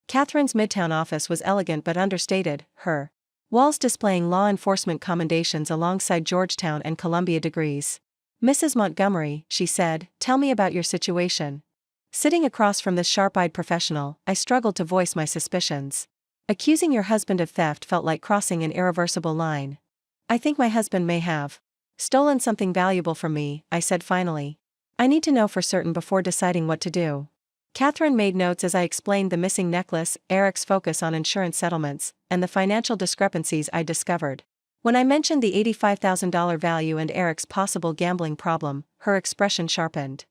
Catherine's Midtown office was elegant but understated, her walls displaying law enforcement commendations alongside Georgetown and Columbia degrees. "Mrs. Montgomery," she said, "tell me about your situation." Sitting across from this sharp-eyed professional, I struggled to voice my suspicions. Accusing your husband of theft felt like crossing an irreversible line. "I think my husband may have stolen something valuable from me," I said finally. "I need to know for certain before deciding what to do." Catherine made notes as I explained the missing necklace, Eric's focus on insurance settlements, and the financial discrepancies I discovered. When I mentioned the $85,000 value and Eric's possible gambling problem, her expression sharpened.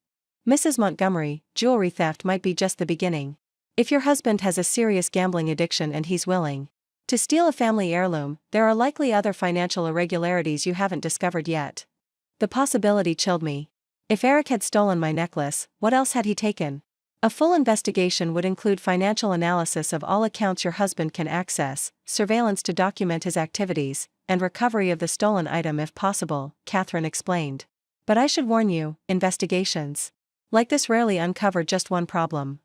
"Mrs. Montgomery, jewelry theft might be just the beginning. If your husband has a serious gambling addiction and he's willing to steal a family heirloom, there are likely other financial irregularities you haven't discovered yet." The possibility chilled me. If Eric had stolen my necklace, what else had he taken? A full investigation would include financial analysis of all accounts your husband can access, surveillance to document his activities, and recovery of the stolen item if possible, Catherine explained. "But I should warn you, investigations like this rarely uncover just one problem."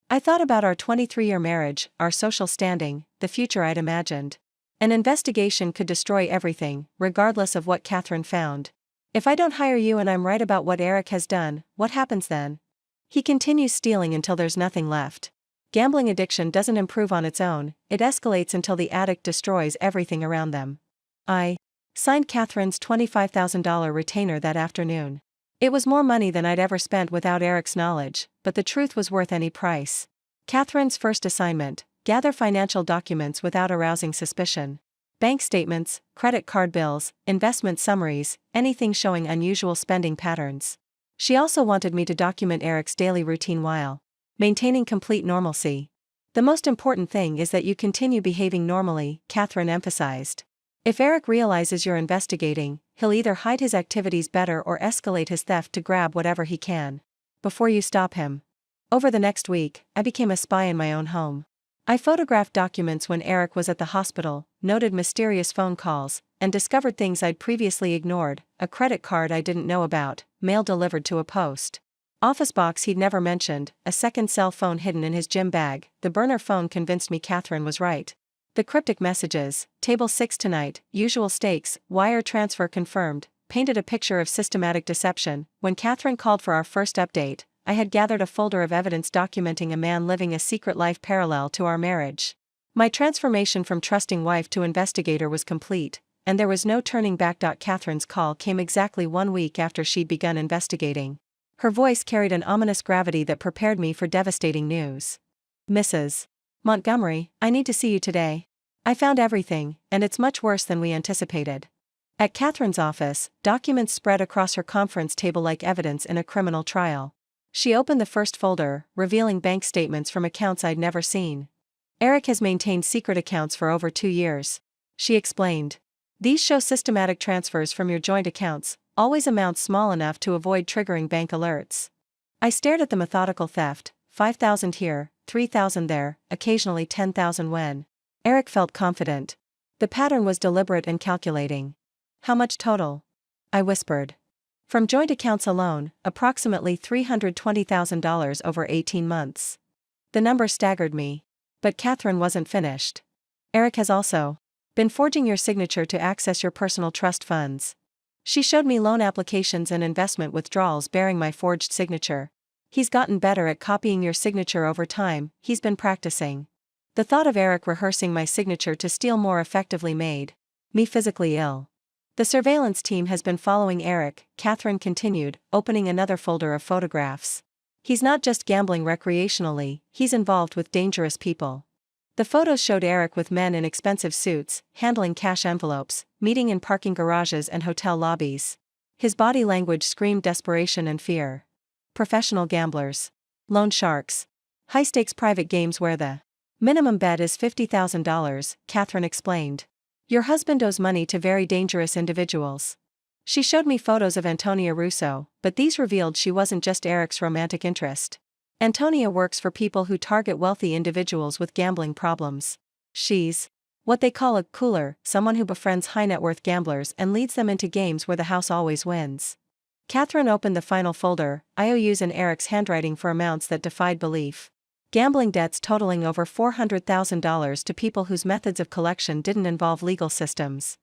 I thought about our 23-year marriage, our social standing, the future I'd imagined. An investigation could destroy everything, regardless of what Catherine found. "If I don't hire you and I'm right about what Eric has done, what happens then? He continues stealing until there's nothing left. Gambling addiction doesn't improve on its own, it escalates until the addict destroys everything around them." I signed Catherine's $25,000 retainer that afternoon. It was more money than I'd ever spent without Eric's knowledge, but the truth was worth any price. Catherine's first assignment: gather financial documents without arousing suspicion. Bank statements, credit card bills, investment summaries, anything showing unusual spending patterns. She also wanted me to document Eric's daily routine while maintaining complete normalcy. "The most important thing is that you continue behaving normally," Catherine emphasized. "If Eric realizes you're investigating, he'll either hide his activities better or escalate his theft to grab whatever he can before you stop him." Over the next week, I became a spy in my own home. I photographed documents when Eric was at the hospital, noted mysterious phone calls, and discovered things I'd previously ignored: a credit card I didn't know about, mail delivered to a post office box he'd never mentioned, a second cell phone hidden in his gym bag. The burner phone convinced me Catherine was right. The cryptic messages, "Table 6 tonight, usual stakes, wire transfer confirmed," painted a picture of systematic deception. When Catherine called for our first update, I had gathered a folder of evidence documenting a man living a secret life parallel to our marriage. My transformation from trusting wife to investigator was complete, and there was no turning back. Catherine's call came exactly 1 week after she'd begun investigating. Her voice carried an ominous gravity that prepared me for devastating news. "Mrs. Montgomery, I need to see you today. I found everything, and it's much worse than we anticipated." At Catherine's office, documents spread across her conference table like evidence in a criminal trial. She opened the first folder, revealing bank statements from accounts I'd never seen. "Eric has maintained secret accounts for over 2 years," she explained. "These show systematic transfers from your joint accounts, always amounts small enough to avoid triggering bank alerts." I stared at the methodical theft: 5,000 here, 3,000 there, occasionally 10,000 when Eric felt confident. The pattern was deliberate and calculating. "How much total?" I whispered. From joint accounts alone, approximately $320,000 over 18 months. The number staggered me. But Catherine wasn't finished. Eric has also been forging your signature to access your personal trust funds. She showed me loan applications and investment withdrawals bearing my forged signature. He's gotten better at copying your signature over time, he's been practicing. The thought of Eric rehearsing my signature to steal more effectively made me physically ill. The surveillance team has been following Eric, Catherine continued, opening another folder of photographs. He's not just gambling recreationally, he's involved with dangerous people. The photos showed Eric with men in expensive suits, handling cash envelopes, meeting in parking garages and hotel lobbies. His body language screamed desperation and fear. Professional gamblers. Loan sharks. High-stakes private games where the minimum bet is $50,000, Catherine explained. Your husband owes money to very dangerous individuals. She showed me photos of Antonia Russo, but these revealed she wasn't just Eric's romantic interest. Antonia works for people who target wealthy individuals with gambling problems. She's what they call a cooler, someone who befriends high-net-worth gamblers and leads them into games where the house always wins. Catherine opened the final folder, IOUs in Eric's handwriting for amounts that defied belief. Gambling debts totaling over $400,000 to people whose methods of collection didn't involve legal systems.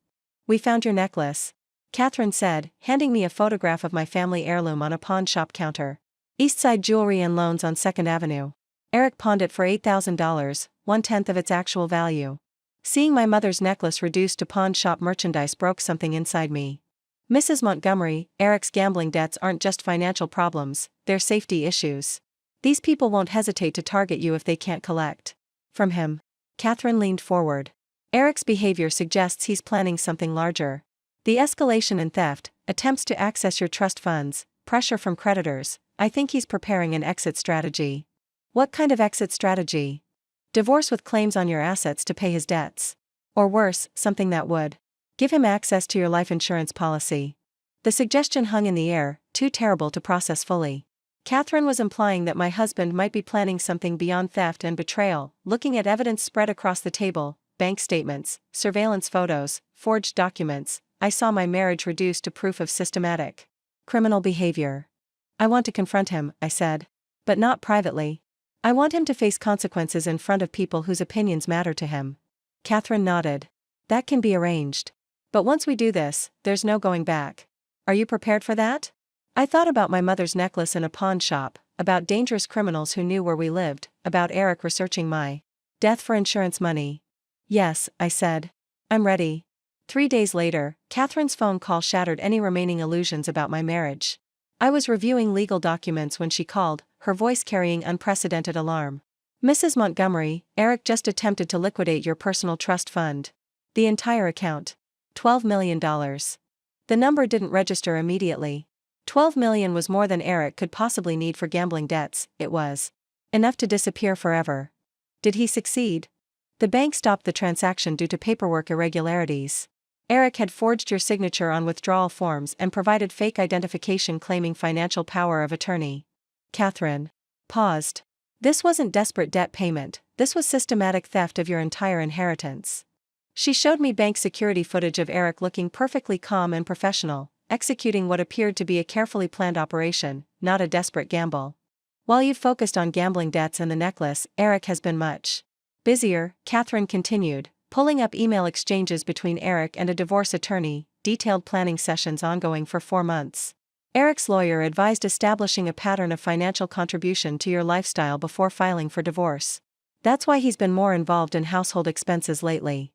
We found your necklace, Catherine said, handing me a photograph of my family heirloom on a pawn shop counter. Eastside Jewelry and Loans on 2nd Avenue. Eric pawned it for $8,000, 1/10 of its actual value. Seeing my mother's necklace reduced to pawn shop merchandise broke something inside me. Mrs. Montgomery, Eric's gambling debts aren't just financial problems, they're safety issues. These people won't hesitate to target you if they can't collect from him. Catherine leaned forward. Eric's behavior suggests he's planning something larger. The escalation in theft, attempts to access your trust funds, pressure from creditors. I think he's preparing an exit strategy. What kind of exit strategy? Divorce with claims on your assets to pay his debts. Or worse, something that would give him access to your life insurance policy. The suggestion hung in the air, too terrible to process fully. Catherine was implying that my husband might be planning something beyond theft and betrayal, looking at evidence spread across the table, bank statements, surveillance photos, forged documents. I saw my marriage reduced to proof of systematic criminal behavior. I want to confront him, I said. But not privately. I want him to face consequences in front of people whose opinions matter to him. Catherine nodded. That can be arranged. But once we do this, there's no going back. Are you prepared for that? I thought about my mother's necklace in a pawn shop, about dangerous criminals who knew where we lived, about Eric researching my death for insurance money. Yes, I said. I'm ready. 3 days later, Catherine's phone call shattered any remaining illusions about my marriage. I was reviewing legal documents when she called, her voice carrying unprecedented alarm. Mrs. Montgomery, Eric just attempted to liquidate your personal trust fund. The entire account. $12 million. The number didn't register immediately. $12 million was more than Eric could possibly need for gambling debts, it was enough to disappear forever. Did he succeed? The bank stopped the transaction due to paperwork irregularities. Eric had forged your signature on withdrawal forms and provided fake identification claiming financial power of attorney. Catherine paused. This wasn't desperate debt payment, this was systematic theft of your entire inheritance. She showed me bank security footage of Eric looking perfectly calm and professional, executing what appeared to be a carefully planned operation, not a desperate gamble. While you've focused on gambling debts and the necklace, Eric has been much busier, Catherine continued, pulling up email exchanges between Eric and a divorce attorney, detailed planning sessions ongoing for 4 months. Eric's lawyer advised establishing a pattern of financial contribution to your lifestyle before filing for divorce. That's why he's been more involved in household expenses lately.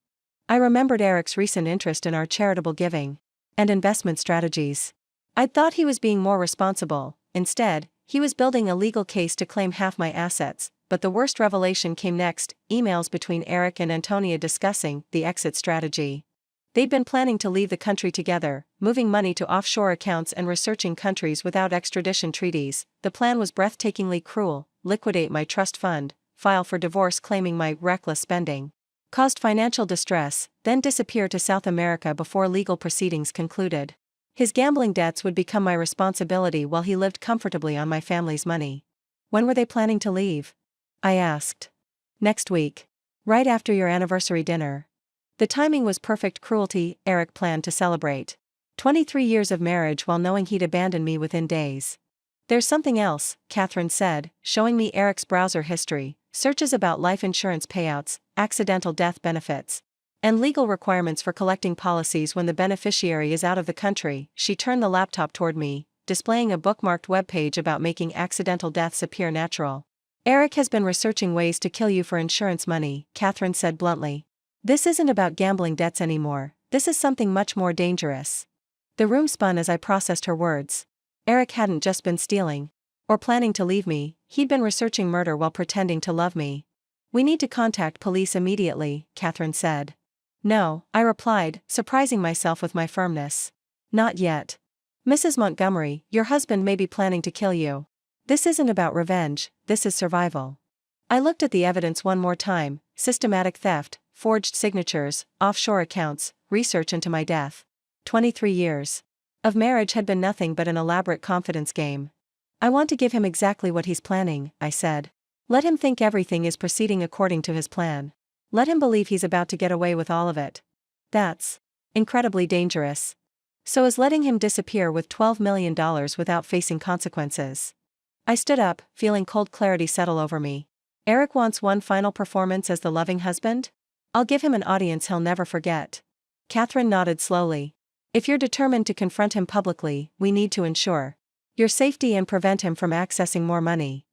I remembered Eric's recent interest in our charitable giving and investment strategies. I'd thought he was being more responsible. Instead, he was building a legal case to claim half my assets. But the worst revelation came next, emails between Eric and Antonia discussing the exit strategy. They'd been planning to leave the country together, moving money to offshore accounts and researching countries without extradition treaties. The plan was breathtakingly cruel: liquidate my trust fund, file for divorce claiming my reckless spending caused financial distress, then disappear to South America before legal proceedings concluded. His gambling debts would become my responsibility while he lived comfortably on my family's money. When were they planning to leave? I asked. Next week. Right after your anniversary dinner. The timing was perfect cruelty, Eric planned to celebrate 23 years of marriage while knowing he'd abandon me within days. There's something else, Catherine said, showing me Eric's browser history, searches about life insurance payouts, accidental death benefits, and legal requirements for collecting policies when the beneficiary is out of the country. She turned the laptop toward me, displaying a bookmarked webpage about making accidental deaths appear natural. Eric has been researching ways to kill you for insurance money, Catherine said bluntly. This isn't about gambling debts anymore, this is something much more dangerous. The room spun as I processed her words. Eric hadn't just been stealing or planning to leave me, he'd been researching murder while pretending to love me. We need to contact police immediately, Catherine said. No, I replied, surprising myself with my firmness. Not yet. Mrs. Montgomery, your husband may be planning to kill you. This isn't about revenge, this is survival. I looked at the evidence one more time: systematic theft, forged signatures, offshore accounts, research into my death. 23 years of marriage had been nothing but an elaborate confidence game. I want to give him exactly what he's planning, I said. Let him think everything is proceeding according to his plan. Let him believe he's about to get away with all of it. That's incredibly dangerous. So is letting him disappear with $12 million without facing consequences. I stood up, feeling cold clarity settle over me. Eric wants one final performance as the loving husband? I'll give him an audience he'll never forget. Catherine nodded slowly. If you're determined to confront him publicly, we need to ensure your safety and prevent him from accessing more money.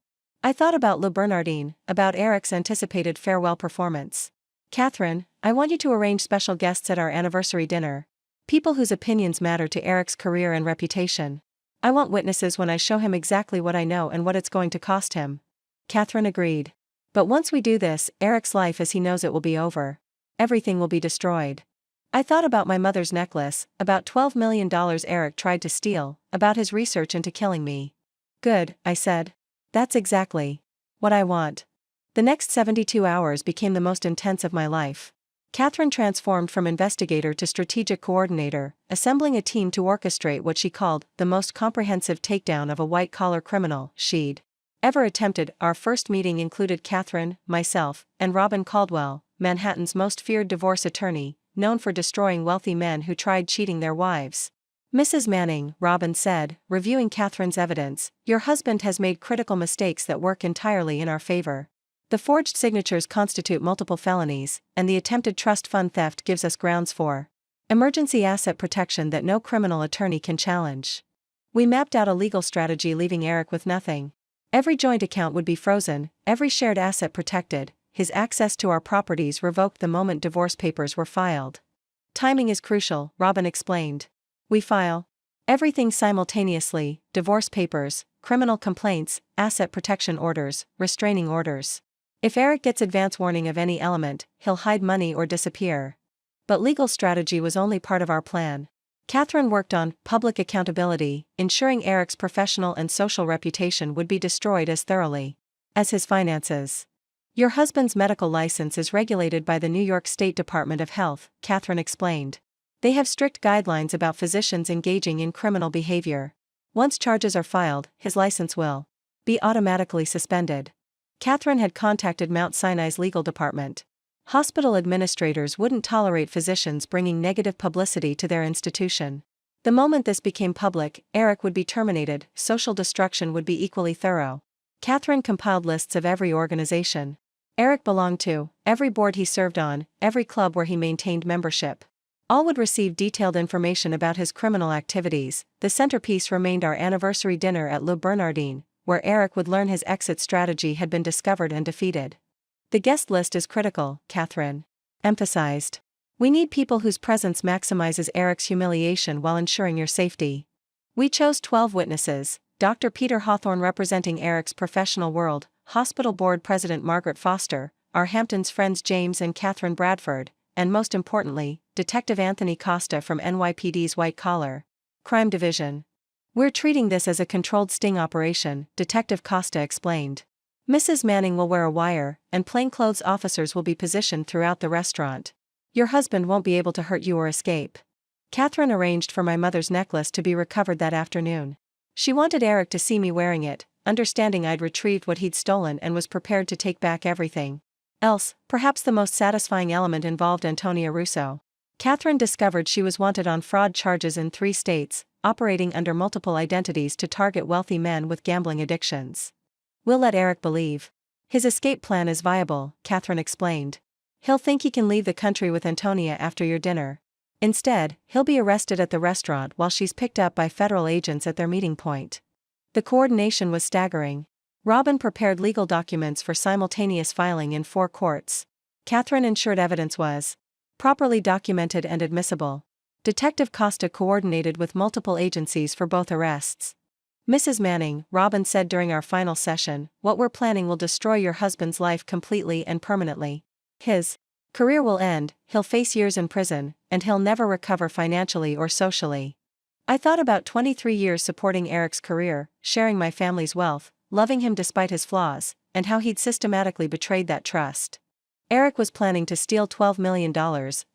I thought about Bernardin, about Eric's anticipated farewell performance. Catherine, I want you to arrange special guests at our anniversary dinner. People whose opinions matter to Eric's career and reputation. I want witnesses when I show him exactly what I know and what it's going to cost him. Catherine agreed. But once we do this, Eric's life as he knows it will be over. Everything will be destroyed. I thought about my mother's necklace, about $12 million Eric tried to steal, about his research into killing me. Good, I said. That's exactly what I want. The next 72 hours became the most intense of my life. Catherine transformed from investigator to strategic coordinator, assembling a team to orchestrate what she called the most comprehensive takedown of a white-collar criminal she'd ever attempted. Our first meeting included Catherine, myself, and Robin Caldwell, Manhattan's most feared divorce attorney, known for destroying wealthy men who tried cheating their wives. Mrs. Manning, Robin said, reviewing Catherine's evidence, your husband has made critical mistakes that work entirely in our favor. The forged signatures constitute multiple felonies, and the attempted trust fund theft gives us grounds for emergency asset protection that no criminal attorney can challenge. We mapped out a legal strategy leaving Eric with nothing. Every joint account would be frozen, every shared asset protected, his access to our properties revoked the moment divorce papers were filed. Timing is crucial, Robin explained. We file everything simultaneously: divorce papers, criminal complaints, asset protection orders, restraining orders. If Eric gets advance warning of any element, he'll hide money or disappear. But legal strategy was only part of our plan. Catherine worked on public accountability, ensuring Eric's professional and social reputation would be destroyed as thoroughly as his finances. Your husband's medical license is regulated by the New York State Department of Health, Catherine explained. They have strict guidelines about physicians engaging in criminal behavior. Once charges are filed, his license will be automatically suspended. Catherine had contacted Mount Sinai's legal department. Hospital administrators wouldn't tolerate physicians bringing negative publicity to their institution. The moment this became public, Eric would be terminated, social destruction would be equally thorough. Catherine compiled lists of every organization Eric belonged to, every board he served on, every club where he maintained membership. All would receive detailed information about his criminal activities. The centerpiece remained our anniversary dinner at Le Bernardin, where Eric would learn his exit strategy had been discovered and defeated. The guest list is critical, Catherine emphasized. We need people whose presence maximizes Eric's humiliation while ensuring your safety. We chose 12 witnesses: Dr. Peter Hawthorne representing Eric's professional world, Hospital Board President Margaret Foster, our Hamptons friends James and Catherine Bradford, and most importantly, Detective Anthony Costa from NYPD's White Collar Crime Division. We're treating this as a controlled sting operation, Detective Costa explained. Mrs. Manning will wear a wire, and plainclothes officers will be positioned throughout the restaurant. Your husband won't be able to hurt you or escape. Catherine arranged for my mother's necklace to be recovered that afternoon. She wanted Eric to see me wearing it, understanding I'd retrieved what he'd stolen and was prepared to take back everything else. Perhaps the most satisfying element involved Antonia Russo. Catherine discovered she was wanted on fraud charges in 3 states, operating under multiple identities to target wealthy men with gambling addictions. We'll let Eric believe his escape plan is viable, Catherine explained. He'll think he can leave the country with Antonia after your dinner. Instead, he'll be arrested at the restaurant while she's picked up by federal agents at their meeting point. The coordination was staggering. Robin prepared legal documents for simultaneous filing in 4 courts. Catherine ensured evidence was properly documented and admissible. Detective Costa coordinated with multiple agencies for both arrests. Mrs. Manning, Robin said during our final session, what we're planning will destroy your husband's life completely and permanently. His career will end, he'll face years in prison, and he'll never recover financially or socially. I thought about 23 years supporting Eric's career, sharing my family's wealth, loving him despite his flaws, and how he'd systematically betrayed that trust. Eric was planning to steal $12 million,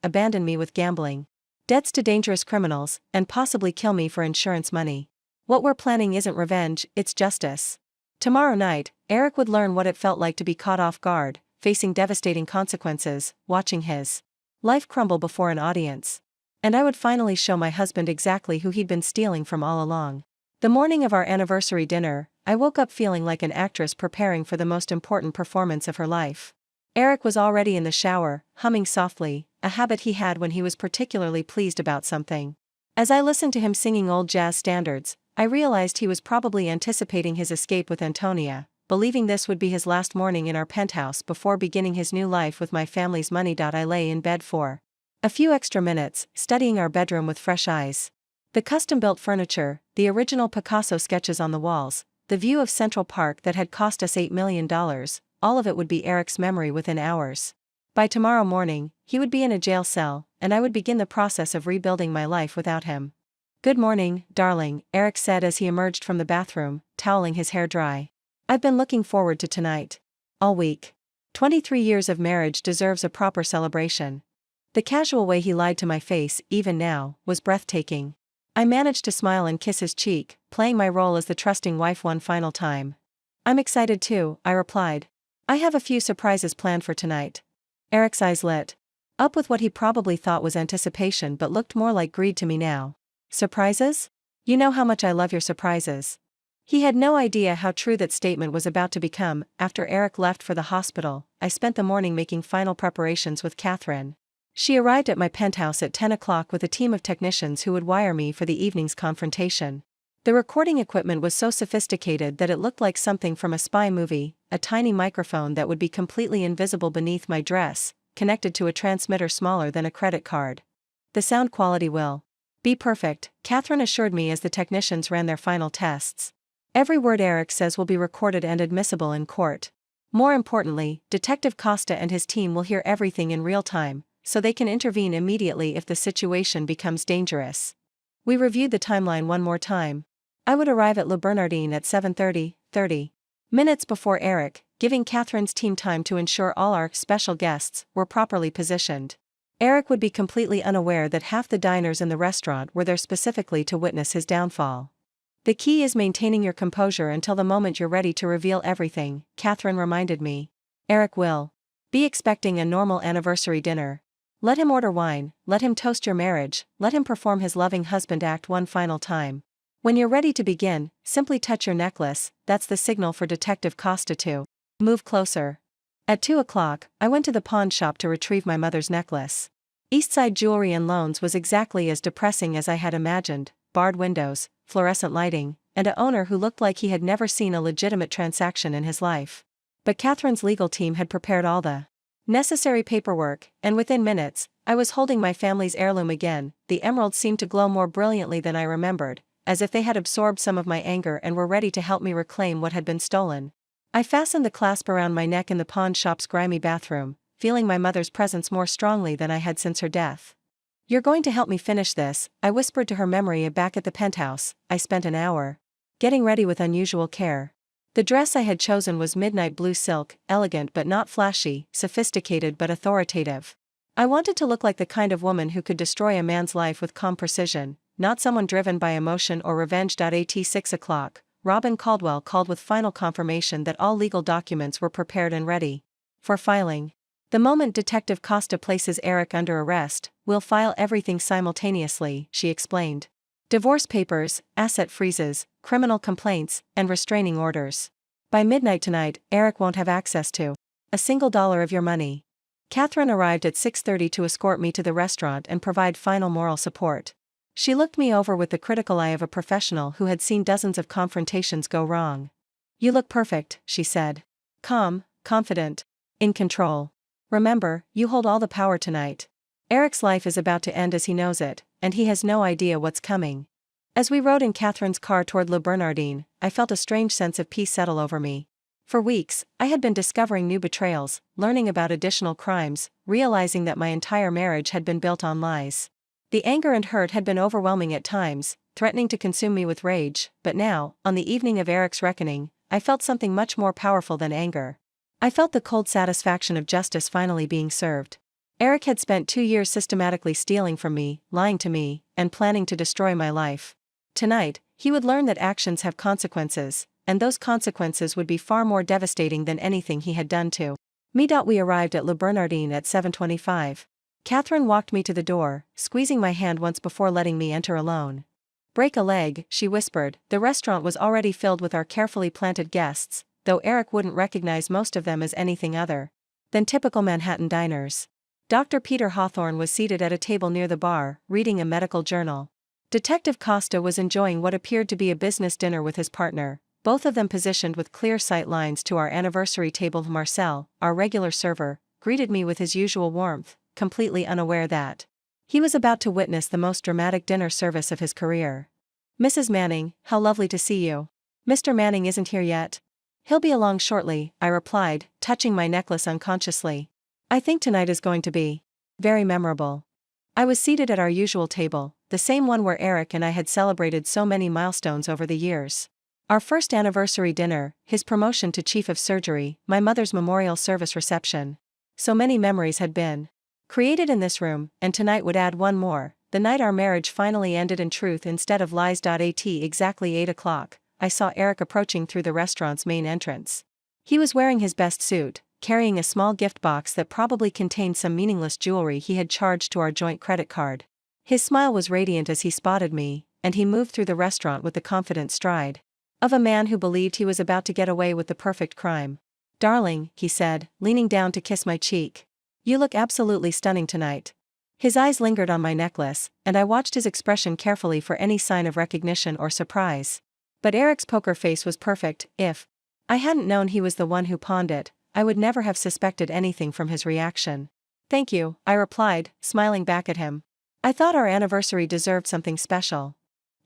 abandon me with gambling debts to dangerous criminals, and possibly kill me for insurance money. What we're planning isn't revenge, it's justice. Tomorrow night, Eric would learn what it felt like to be caught off guard, facing devastating consequences, watching his life crumble before an audience. And I would finally show my husband exactly who he'd been stealing from all along. The morning of our anniversary dinner, I woke up feeling like an actress preparing for the most important performance of her life. Eric was already in the shower, humming softly, a habit he had when he was particularly pleased about something. As I listened to him singing old jazz standards, I realized he was probably anticipating his escape with Antonia, believing this would be his last morning in our penthouse before beginning his new life with my family's money. I lay in bed for a few extra minutes, studying our bedroom with fresh eyes. The custom-built furniture, the original Picasso sketches on the walls, the view of Central Park that had cost us $8 million, all of it would be Eric's memory within hours. By tomorrow morning, he would be in a jail cell, and I would begin the process of rebuilding my life without him. Good morning, darling, Eric said as he emerged from the bathroom, toweling his hair dry. I've been looking forward to tonight. All week. 23 years of marriage deserves a proper celebration. The casual way he lied to my face, even now, was breathtaking. I managed to smile and kiss his cheek, playing my role as the trusting wife one final time. I'm excited too, I replied. I have a few surprises planned for tonight. Eric's eyes lit up with what he probably thought was anticipation but looked more like greed to me now. Surprises? You know how much I love your surprises. He had no idea how true that statement was about to become. After Eric left for the hospital, I spent the morning making final preparations with Catherine. She arrived at my penthouse at 10 o'clock with a team of technicians who would wire me for the evening's confrontation. The recording equipment was so sophisticated that it looked like something from a spy movie, a tiny microphone that would be completely invisible beneath my dress, connected to a transmitter smaller than a credit card. The sound quality will be perfect, Catherine assured me as the technicians ran their final tests. Every word Eric says will be recorded and admissible in court. More importantly, Detective Costa and his team will hear everything in real time, so they can intervene immediately if the situation becomes dangerous. We reviewed the timeline one more time. I would arrive at Le Bernardin at 7:30 minutes before Eric, giving Catherine's team time to ensure all our special guests were properly positioned. Eric would be completely unaware that half the diners in the restaurant were there specifically to witness his downfall. The key is maintaining your composure until the moment you're ready to reveal everything, Catherine reminded me. Eric will be expecting a normal anniversary dinner. Let him order wine, let him toast your marriage, let him perform his loving husband act one final time. When you're ready to begin, simply touch your necklace, that's the signal for Detective Costa to move closer. At 2 o'clock, I went to the pawn shop to retrieve my mother's necklace. Eastside Jewelry and Loans was exactly as depressing as I had imagined, barred windows, fluorescent lighting, and an owner who looked like he had never seen a legitimate transaction in his life. But Catherine's legal team had prepared all the necessary paperwork, and within minutes, I was holding my family's heirloom again. The emeralds seemed to glow more brilliantly than I remembered, as if they had absorbed some of my anger and were ready to help me reclaim what had been stolen. I fastened the clasp around my neck in the pawn shop's grimy bathroom, feeling my mother's presence more strongly than I had since her death. You're going to help me finish this, I whispered to her memory back at the penthouse. I spent an hour getting ready with unusual care. The dress I had chosen was midnight blue silk, elegant but not flashy, sophisticated but authoritative. I wanted to look like the kind of woman who could destroy a man's life with calm precision, not someone driven by emotion or revenge. At 6 o'clock, Robin Caldwell called with final confirmation that all legal documents were prepared and ready for filing. The moment Detective Costa places Eric under arrest, we'll file everything simultaneously, she explained. Divorce papers, asset freezes, criminal complaints, and restraining orders. By midnight tonight, Eric won't have access to a single dollar of your money. Catherine arrived at 6:30 to escort me to the restaurant and provide final moral support. She looked me over with the critical eye of a professional who had seen dozens of confrontations go wrong. You look perfect, she said. Calm, confident, in control. Remember, you hold all the power tonight. Eric's life is about to end as he knows it, and he has no idea what's coming. As we rode in Catherine's car toward Le Bernardin, I felt a strange sense of peace settle over me. For weeks, I had been discovering new betrayals, learning about additional crimes, realizing that my entire marriage had been built on lies. The anger and hurt had been overwhelming at times, threatening to consume me with rage, but now, on the evening of Eric's reckoning, I felt something much more powerful than anger. I felt the cold satisfaction of justice finally being served. Eric had spent 2 years systematically stealing from me, lying to me, and planning to destroy my life. Tonight, he would learn that actions have consequences, and those consequences would be far more devastating than anything he had done to me. We arrived at Le Bernardin at 7:25. Catherine walked me to the door, squeezing my hand once before letting me enter alone. Break a leg, she whispered. The restaurant was already filled with our carefully planted guests, though Eric wouldn't recognize most of them as anything other than typical Manhattan diners. Dr. Peter Hawthorne was seated at a table near the bar, reading a medical journal. Detective Costa was enjoying what appeared to be a business dinner with his partner, both of them positioned with clear sight lines to our anniversary table. Marcel, our regular server, greeted me with his usual warmth, completely unaware that he was about to witness the most dramatic dinner service of his career. Mrs. Manning, how lovely to see you. Mr. Manning isn't here yet. He'll be along shortly, I replied, touching my necklace unconsciously. I think tonight is going to be very memorable. I was seated at our usual table, the same one where Eric and I had celebrated so many milestones over the years. Our first anniversary dinner, his promotion to chief of surgery, my mother's memorial service reception. So many memories had been created in this room, and tonight would add one more, the night our marriage finally ended in truth instead of lies. At exactly 8 o'clock, I saw Eric approaching through the restaurant's main entrance. He was wearing his best suit, carrying a small gift box that probably contained some meaningless jewelry he had charged to our joint credit card. His smile was radiant as he spotted me, and he moved through the restaurant with the confident stride of a man who believed he was about to get away with the perfect crime. Darling, he said, leaning down to kiss my cheek. You look absolutely stunning tonight. His eyes lingered on my necklace, and I watched his expression carefully for any sign of recognition or surprise. But Eric's poker face was perfect. If I hadn't known he was the one who pawned it, I would never have suspected anything from his reaction. Thank you, I replied, smiling back at him. I thought our anniversary deserved something special.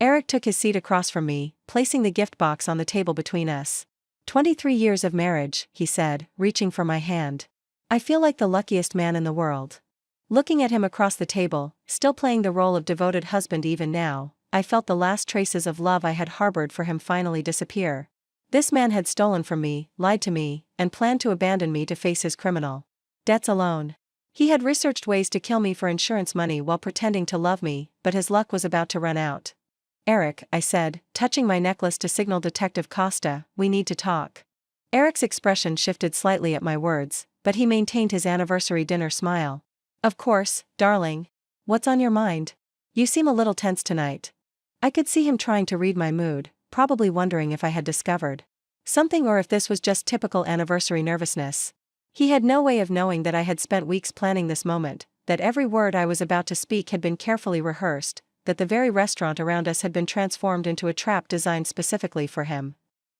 Eric took his seat across from me, placing the gift box on the table between us. 23 years of marriage, he said, reaching for my hand. I feel like the luckiest man in the world. Looking at him across the table, still playing the role of devoted husband even now, I felt the last traces of love I had harbored for him finally disappear. This man had stolen from me, lied to me, and planned to abandon me to face his criminal debts alone. He had researched ways to kill me for insurance money while pretending to love me, but his luck was about to run out. Eric, I said, touching my necklace to signal Detective Costa, we need to talk. Eric's expression shifted slightly at my words, but he maintained his anniversary dinner smile. Of course, darling. What's on your mind? You seem a little tense tonight. I could see him trying to read my mood, probably wondering if I had discovered something or if this was just typical anniversary nervousness. He had no way of knowing that I had spent weeks planning this moment, that every word I was about to speak had been carefully rehearsed, that the very restaurant around us had been transformed into a trap designed specifically for him.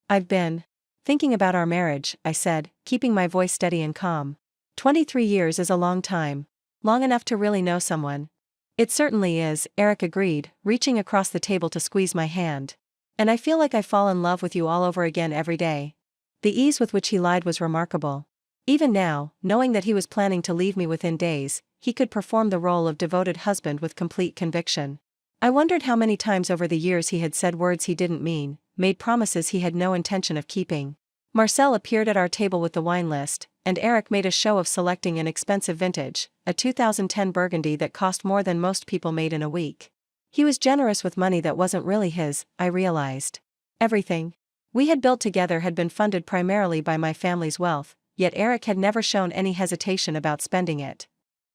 I've been thinking about our marriage, I said, keeping my voice steady and calm. 23 years is a long time. Long enough to really know someone. It certainly is, Eric agreed, reaching across the table to squeeze my hand. And I feel like I fall in love with you all over again every day. The ease with which he lied was remarkable. Even now, knowing that he was planning to leave me within days, he could perform the role of devoted husband with complete conviction. I wondered how many times over the years he had said words he didn't mean, made promises he had no intention of keeping. Marcel appeared at our table with the wine list, and Eric made a show of selecting an expensive vintage, a 2010 Burgundy that cost more than most people made in a week. He was generous with money that wasn't really his, I realized. Everything we had built together had been funded primarily by my family's wealth, yet Eric had never shown any hesitation about spending it.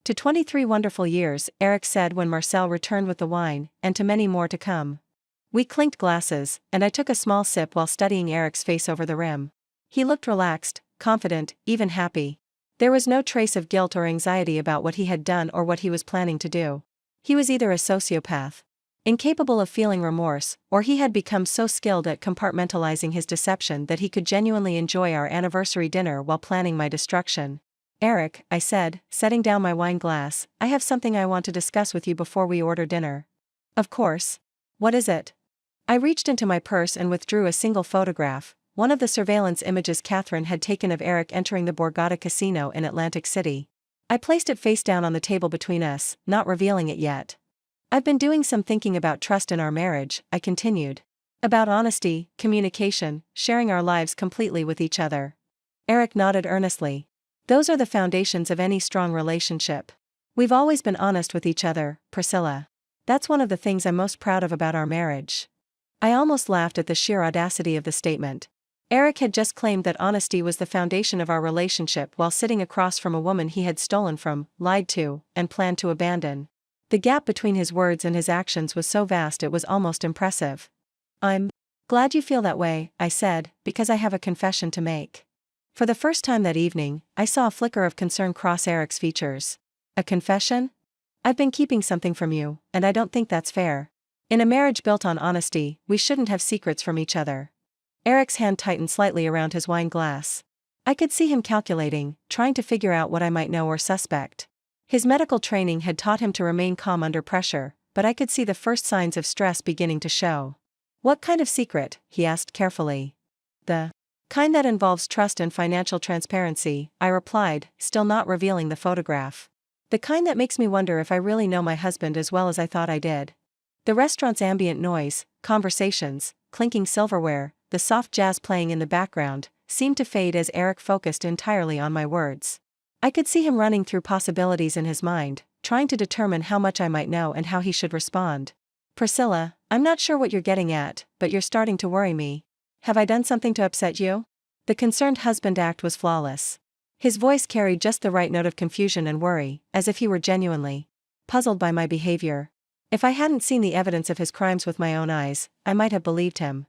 To 23 wonderful years, Eric said when Marcel returned with the wine, and to many more to come. We clinked glasses, and I took a small sip while studying Eric's face over the rim. He looked relaxed, confident, even happy. There was no trace of guilt or anxiety about what he had done or what he was planning to do. He was either a sociopath, incapable of feeling remorse, or he had become so skilled at compartmentalizing his deception that he could genuinely enjoy our anniversary dinner while planning my destruction. Eric, I said, setting down my wine glass, I have something I want to discuss with you before we order dinner. Of course. What is it? I reached into my purse and withdrew a single photograph, one of the surveillance images Catherine had taken of Eric entering the Borgata Casino in Atlantic City. I placed it face down on the table between us, not revealing it yet. I've been doing some thinking about trust in our marriage, I continued. About honesty, communication, sharing our lives completely with each other. Eric nodded earnestly. Those are the foundations of any strong relationship. We've always been honest with each other, Priscilla. That's one of the things I'm most proud of about our marriage. I almost laughed at the sheer audacity of the statement. Eric had just claimed that honesty was the foundation of our relationship while sitting across from a woman he had stolen from, lied to, and planned to abandon. The gap between his words and his actions was so vast it was almost impressive. I'm glad you feel that way, I said, because I have a confession to make. For the first time that evening, I saw a flicker of concern cross Eric's features. A confession? I've been keeping something from you, and I don't think that's fair. In a marriage built on honesty, we shouldn't have secrets from each other. Eric's hand tightened slightly around his wine glass. I could see him calculating, trying to figure out what I might know or suspect. His medical training had taught him to remain calm under pressure, but I could see the first signs of stress beginning to show. What kind of secret? He asked carefully. The kind that involves trust and financial transparency, I replied, still not revealing the photograph. The kind that makes me wonder if I really know my husband as well as I thought I did. The restaurant's ambient noise, conversations, clinking silverware, the soft jazz playing in the background, seemed to fade as Eric focused entirely on my words. I could see him running through possibilities in his mind, trying to determine how much I might know and how he should respond. Priscilla, I'm not sure what you're getting at, but you're starting to worry me. Have I done something to upset you? The concerned husband act was flawless. His voice carried just the right note of confusion and worry, as if he were genuinely puzzled by my behavior. If I hadn't seen the evidence of his crimes with my own eyes, I might have believed him.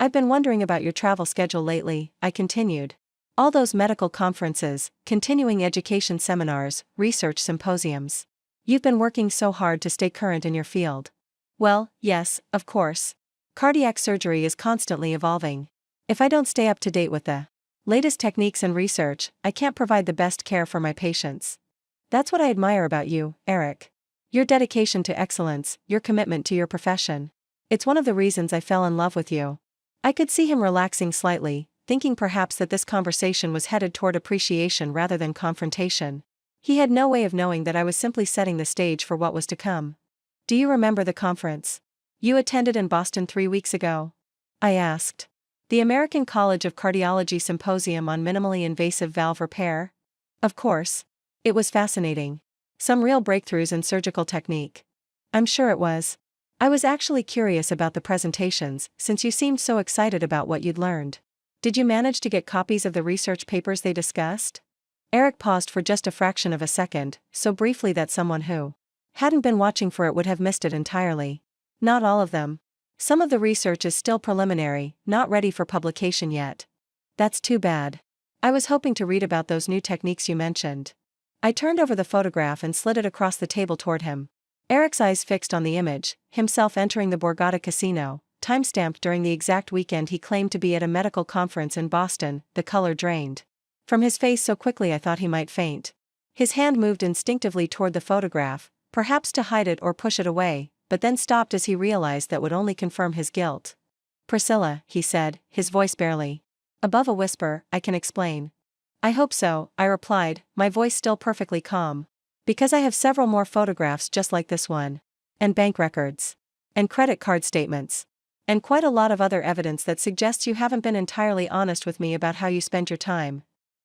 I've been wondering about your travel schedule lately, I continued. All those medical conferences, continuing education seminars, research symposiums. You've been working so hard to stay current in your field. Well, yes, of course. Cardiac surgery is constantly evolving. If I don't stay up to date with the latest techniques and research, I can't provide the best care for my patients. That's what I admire about you, Eric. Your dedication to excellence, your commitment to your profession. It's one of the reasons I fell in love with you. I could see him relaxing slightly, thinking perhaps that this conversation was headed toward appreciation rather than confrontation. He had no way of knowing that I was simply setting the stage for what was to come. Do you remember the conference you attended in Boston 3 weeks ago? I asked. The American College of Cardiology Symposium on Minimally Invasive Valve Repair? Of course. It was fascinating. Some real breakthroughs in surgical technique. I'm sure it was. I was actually curious about the presentations, since you seemed so excited about what you'd learned. Did you manage to get copies of the research papers they discussed? Eric paused for just a fraction of a second, so briefly that someone who hadn't been watching for it would have missed it entirely. Not all of them. Some of the research is still preliminary, not ready for publication yet. That's too bad. I was hoping to read about those new techniques you mentioned. I turned over the photograph and slid it across the table toward him. Eric's eyes fixed on the image, himself entering the Borgata Casino, time-stamped during the exact weekend he claimed to be at a medical conference in Boston. The color drained from his face so quickly I thought he might faint. His hand moved instinctively toward the photograph, perhaps to hide it or push it away, but then stopped as he realized that would only confirm his guilt. Priscilla, he said, his voice barely above a whisper, I can explain. I hope so, I replied, my voice still perfectly calm. Because I have several more photographs just like this one. And bank records. And credit card statements. And quite a lot of other evidence that suggests you haven't been entirely honest with me about how you spent your time.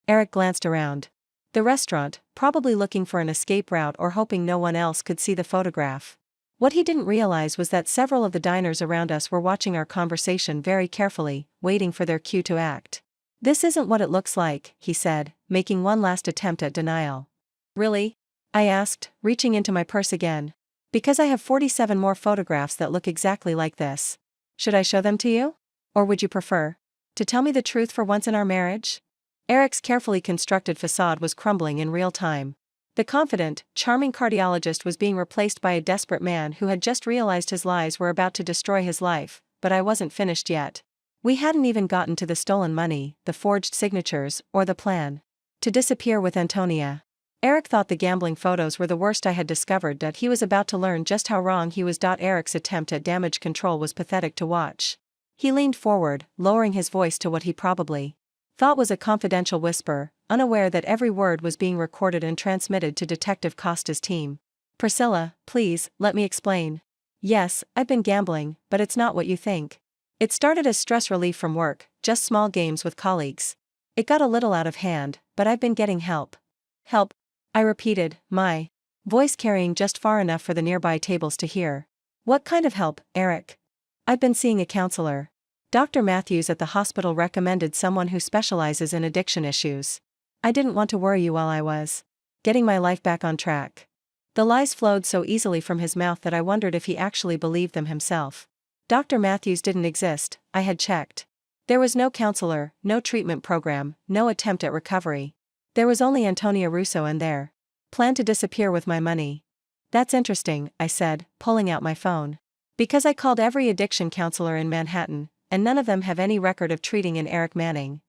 Eric glanced around the restaurant, probably looking for an escape route or hoping no one else could see the photograph. What he didn't realize was that several of the diners around us were watching our conversation very carefully, waiting for their cue to act. This isn't what it looks like, he said, making one last attempt at denial. Really? I asked, reaching into my purse again. Because I have 47 more photographs that look exactly like this. Should I show them to you? Or would you prefer to tell me the truth for once in our marriage? Eric's carefully constructed facade was crumbling in real time. The confident, charming cardiologist was being replaced by a desperate man who had just realized his lies were about to destroy his life, but I wasn't finished yet. We hadn't even gotten to the stolen money, the forged signatures, or the plan to disappear with Antonia. Eric thought the gambling photos were the worst I had discovered, that he was about to learn just how wrong he was. Eric's attempt at damage control was pathetic to watch. He leaned forward, lowering his voice to what he probably thought was a confidential whisper, unaware that every word was being recorded and transmitted to Detective Costa's team. Priscilla, please, let me explain. Yes, I've been gambling, but it's not what you think. It started as stress relief from work, just small games with colleagues. It got a little out of hand, but I've been getting help. Help? I repeated, my voice carrying just far enough for the nearby tables to hear. What kind of help, Eric? I've been seeing a counselor. Dr. Matthews at the hospital recommended someone who specializes in addiction issues. I didn't want to worry you while I was getting my life back on track. The lies flowed so easily from his mouth that I wondered if he actually believed them himself. Dr. Matthews didn't exist, I had checked. There was no counselor, no treatment program, no attempt at recovery. There was only Antonia Russo and their plan to disappear with my money. That's interesting, I said, pulling out my phone. Because I called every addiction counselor in Manhattan, and none of them have any record of treating an Eric Manning.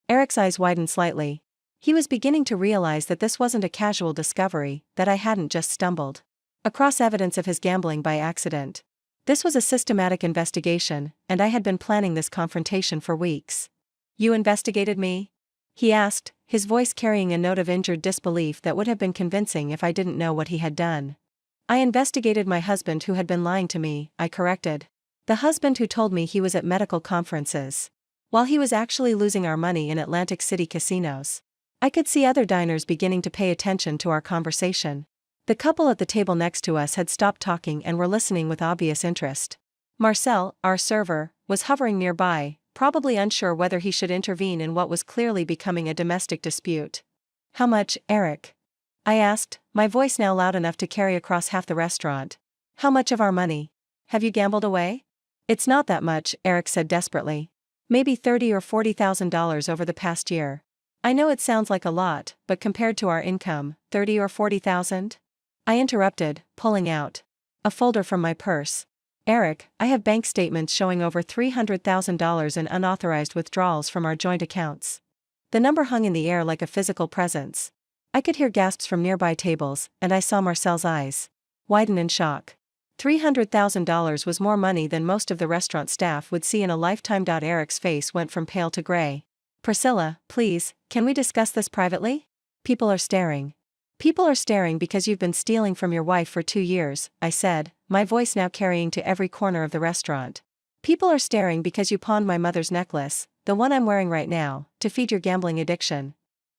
Eric's eyes widened slightly. He was beginning to realize that this wasn't a casual discovery, that I hadn't just stumbled across evidence of his gambling by accident. This was a systematic investigation, and I had been planning this confrontation for weeks. You investigated me? He asked, his voice carrying a note of injured disbelief that would have been convincing if I didn't know what he had done. I investigated my husband who had been lying to me, I corrected. The husband who told me he was at medical conferences, while he was actually losing our money in Atlantic City casinos. I could see other diners beginning to pay attention to our conversation. The couple at the table next to us had stopped talking and were listening with obvious interest. Marcel, our server, was hovering nearby, probably unsure whether he should intervene in what was clearly becoming a domestic dispute. How much, Eric? I asked, my voice now loud enough to carry across half the restaurant. How much of our money have you gambled away? It's not that much, Eric said desperately. Maybe $30,000 or $40,000 over the past year. I know it sounds like a lot, but compared to our income, 30 or 40,000? I interrupted, pulling out a folder from my purse. Eric, I have bank statements showing over $300,000 in unauthorized withdrawals from our joint accounts. The number hung in the air like a physical presence. I could hear gasps from nearby tables, and I saw Marcel's eyes widen in shock. $300,000 was more money than most of the restaurant staff would see in a lifetime. Eric's face went from pale to gray. Priscilla, please, can we discuss this privately? People are staring. People are staring because you've been stealing from your wife for 2 years, I said, my voice now carrying to every corner of the restaurant. People are staring because you pawned my mother's necklace, the one I'm wearing right now, to feed your gambling addiction.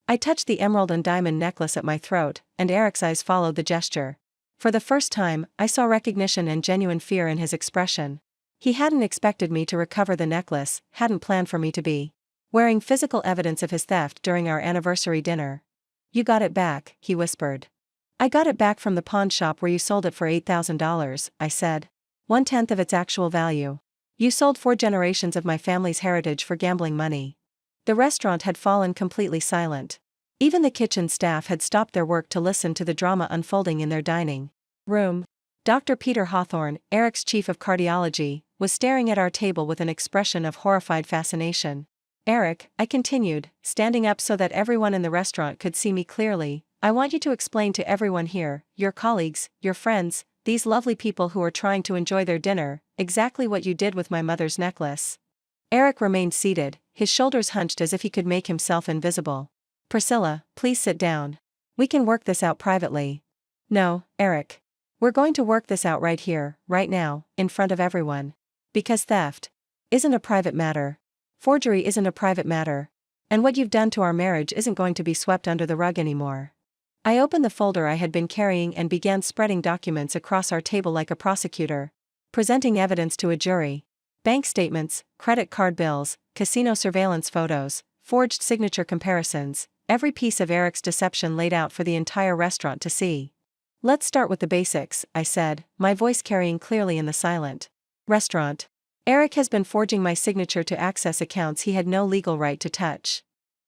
I touched the emerald and diamond necklace at my throat, and Eric's eyes followed the gesture. For the first time, I saw recognition and genuine fear in his expression. He hadn't expected me to recover the necklace, hadn't planned for me to be wearing physical evidence of his theft during our anniversary dinner. You got it back, he whispered. I got it back from the pawn shop where you sold it for $8,000, I said. 1/10 of its actual value. You sold 4 generations of my family's heritage for gambling money. The restaurant had fallen completely silent. Even the kitchen staff had stopped their work to listen to the drama unfolding in their dining room. Dr. Peter Hawthorne, Eric's chief of cardiology, was staring at our table with an expression of horrified fascination. Eric, I continued, standing up so that everyone in the restaurant could see me clearly, I want you to explain to everyone here, your colleagues, your friends, these lovely people who are trying to enjoy their dinner, exactly what you did with my mother's necklace. Eric remained seated, his shoulders hunched as if he could make himself invisible. Priscilla, please sit down. We can work this out privately. No, Eric. We're going to work this out right here, right now, in front of everyone. Because theft isn't a private matter. Forgery isn't a private matter. And what you've done to our marriage isn't going to be swept under the rug anymore. I opened the folder I had been carrying and began spreading documents across our table like a prosecutor, presenting evidence to a jury. Bank statements, credit card bills, casino surveillance photos, forged signature comparisons, every piece of Eric's deception laid out for the entire restaurant to see. Let's start with the basics, I said, my voice carrying clearly in the silent restaurant. Eric has been forging my signature to access accounts he had no legal right to touch.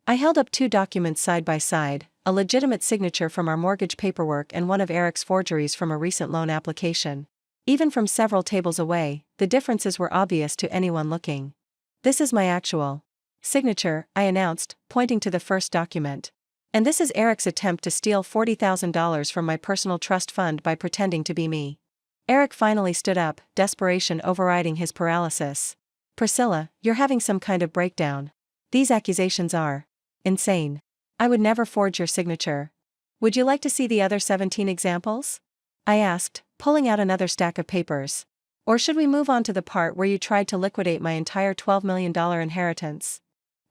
I held up two documents side by side, a legitimate signature from our mortgage paperwork and one of Eric's forgeries from a recent loan application. Even from several tables away, the differences were obvious to anyone looking. This is my actual signature, I announced, pointing to the first document. And this is Eric's attempt to steal $40,000 from my personal trust fund by pretending to be me. Eric finally stood up, desperation overriding his paralysis. Priscilla, you're having some kind of breakdown. These accusations are insane. I would never forge your signature. Would you like to see the other 17 examples? I asked, pulling out another stack of papers. Or should we move on to the part where you tried to liquidate my entire $12 million inheritance?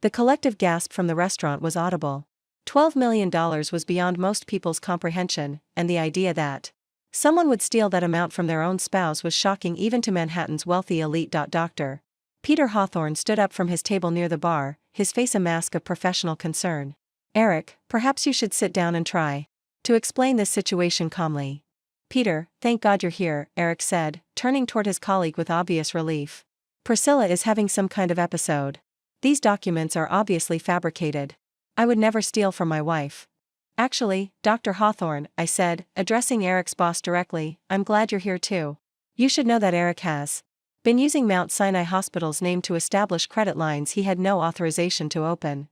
The collective gasp from the restaurant was audible. $12 million was beyond most people's comprehension, and the idea that someone would steal that amount from their own spouse was shocking even to Manhattan's wealthy elite. Dr. Peter Hawthorne stood up from his table near the bar, his face a mask of professional concern. Eric, perhaps you should sit down and try to explain this situation calmly. Peter, thank God you're here, Eric said, turning toward his colleague with obvious relief. Priscilla is having some kind of episode. These documents are obviously fabricated. I would never steal from my wife. Actually, Dr. Hawthorne, I said, addressing Eric's boss directly, I'm glad you're here too. You should know that Eric has been using Mount Sinai Hospital's name to establish credit lines he had no authorization to open.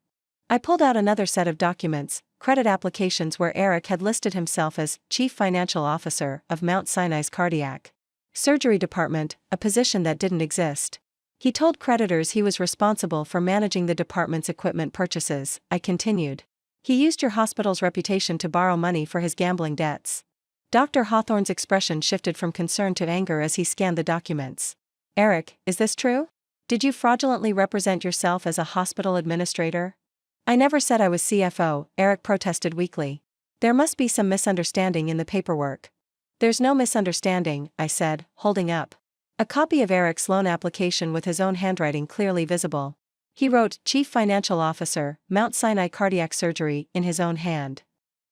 I pulled out another set of documents, credit applications where Eric had listed himself as Chief Financial Officer of Mount Sinai's Cardiac Surgery Department, a position that didn't exist. He told creditors he was responsible for managing the department's equipment purchases, I continued. He used your hospital's reputation to borrow money for his gambling debts. Dr. Hawthorne's expression shifted from concern to anger as he scanned the documents. Eric, is this true? Did you fraudulently represent yourself as a hospital administrator? I never said I was CFO, Eric protested weakly. There must be some misunderstanding in the paperwork. There's no misunderstanding, I said, holding up a copy of Eric's loan application with his own handwriting clearly visible. He wrote Chief Financial Officer, Mount Sinai Cardiac Surgery, in his own hand.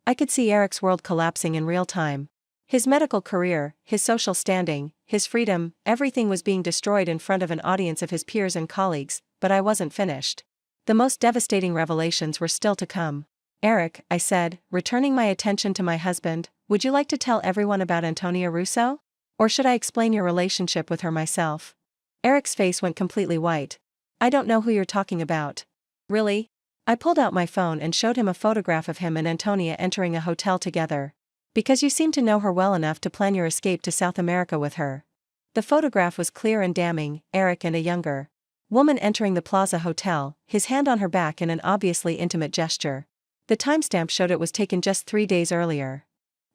I could see Eric's world collapsing in real time. His medical career, his social standing, his freedom, everything was being destroyed in front of an audience of his peers and colleagues, but I wasn't finished. The most devastating revelations were still to come. Eric, I said, returning my attention to my husband, would you like to tell everyone about Antonia Russo? Or should I explain your relationship with her myself? Eric's face went completely white. I don't know who you're talking about. Really? I pulled out my phone and showed him a photograph of him and Antonia entering a hotel together. Because you seem to know her well enough to plan your escape to South America with her. The photograph was clear and damning, Eric and a younger woman entering the Plaza Hotel, his hand on her back in an obviously intimate gesture. The timestamp showed it was taken just 3 days earlier.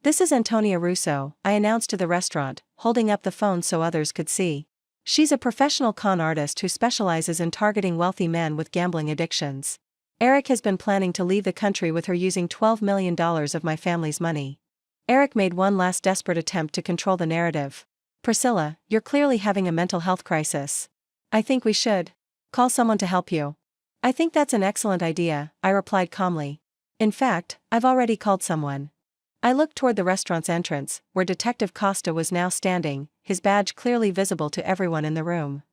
This is Antonia Russo, I announced to the restaurant, holding up the phone so others could see. She's a professional con artist who specializes in targeting wealthy men with gambling addictions. Eric has been planning to leave the country with her using $12 million of my family's money. Eric made one last desperate attempt to control the narrative. Priscilla, you're clearly having a mental health crisis. I think we should call someone to help you. I think that's an excellent idea, I replied calmly. In fact, I've already called someone. I looked toward the restaurant's entrance, where Detective Costa was now standing, his badge clearly visible to everyone in the room.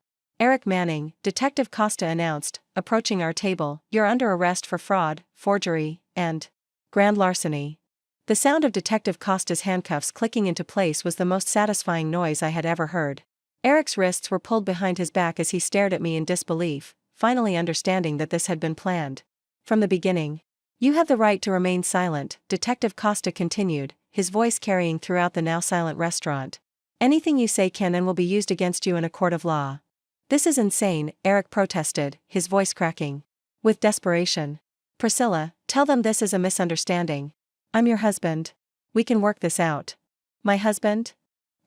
Eric Manning, Detective Costa announced, approaching our table, you're under arrest for fraud, forgery, and grand larceny. The sound of Detective Costa's handcuffs clicking into place was the most satisfying noise I had ever heard. Eric's wrists were pulled behind his back as he stared at me in disbelief, finally understanding that this had been planned from the beginning. You have the right to remain silent, Detective Costa continued, his voice carrying throughout the now silent restaurant. Anything you say can and will be used against you in a court of law. This is insane, Eric protested, his voice cracking with desperation. Priscilla, tell them this is a misunderstanding. I'm your husband. We can work this out. My husband?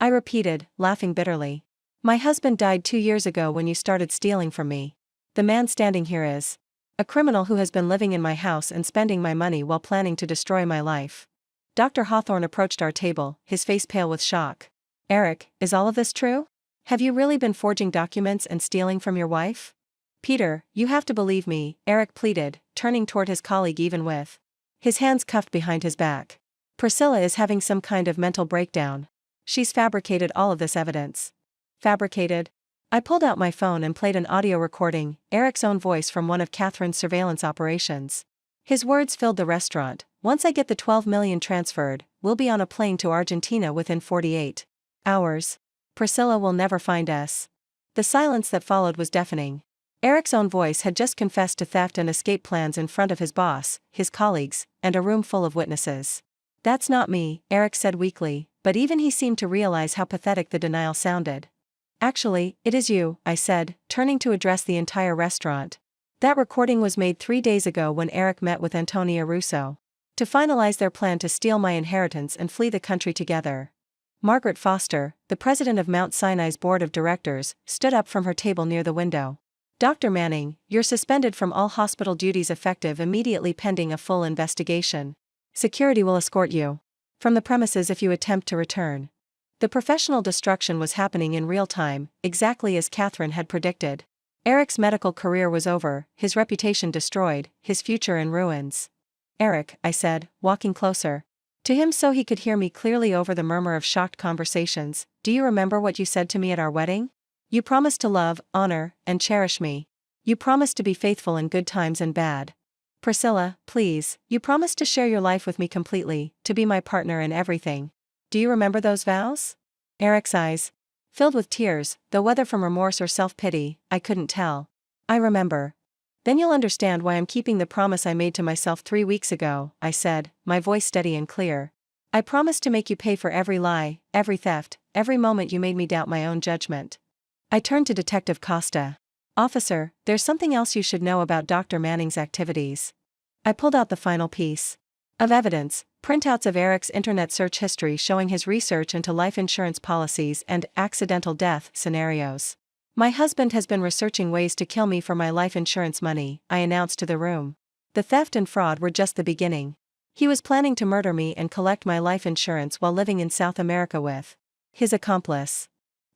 I repeated, laughing bitterly. My husband died 2 years ago when you started stealing from me. The man standing here is a criminal who has been living in my house and spending my money while planning to destroy my life. Dr. Hawthorne approached our table, his face pale with shock. Eric, is all of this true? Have you really been forging documents and stealing from your wife? Peter, you have to believe me, Eric pleaded, turning toward his colleague even with his hands cuffed behind his back. Priscilla is having some kind of mental breakdown. She's fabricated all of this evidence. Fabricated? I pulled out my phone and played an audio recording, Eric's own voice from one of Catherine's surveillance operations. His words filled the restaurant. Once I get the 12 million transferred, we'll be on a plane to Argentina within 48 hours. Priscilla will never find us. The silence that followed was deafening. Eric's own voice had just confessed to theft and escape plans in front of his boss, his colleagues, and a room full of witnesses. That's not me, Eric said weakly, but even he seemed to realize how pathetic the denial sounded. Actually, it is you, I said, turning to address the entire restaurant. That recording was made 3 days ago when Eric met with Antonia Russo to finalize their plan to steal my inheritance and flee the country together. Margaret Foster, the president of Mount Sinai's board of directors, stood up from her table near the window. Dr. Manning, you're suspended from all hospital duties effective immediately pending a full investigation. Security will escort you from the premises if you attempt to return. The professional destruction was happening in real time, exactly as Catherine had predicted. Eric's medical career was over, his reputation destroyed, his future in ruins. Eric, I said, walking closer to him so he could hear me clearly over the murmur of shocked conversations, do you remember what you said to me at our wedding? You promised to love, honor, and cherish me. You promised to be faithful in good times and bad. Priscilla, please, you promised to share your life with me completely, to be my partner in everything. Do you remember those vows? Eric's eyes filled with tears, though whether from remorse or self-pity, I couldn't tell. I remember. Then you'll understand why I'm keeping the promise I made to myself 3 weeks ago, I said, my voice steady and clear. I promised to make you pay for every lie, every theft, every moment you made me doubt my own judgment. I turned to Detective Costa. Officer, there's something else you should know about Dr. Manning's activities. I pulled out the final piece of evidence, printouts of Eric's internet search history showing his research into life insurance policies and accidental death scenarios. My husband has been researching ways to kill me for my life insurance money, I announced to the room. The theft and fraud were just the beginning. He was planning to murder me and collect my life insurance while living in South America with his accomplice.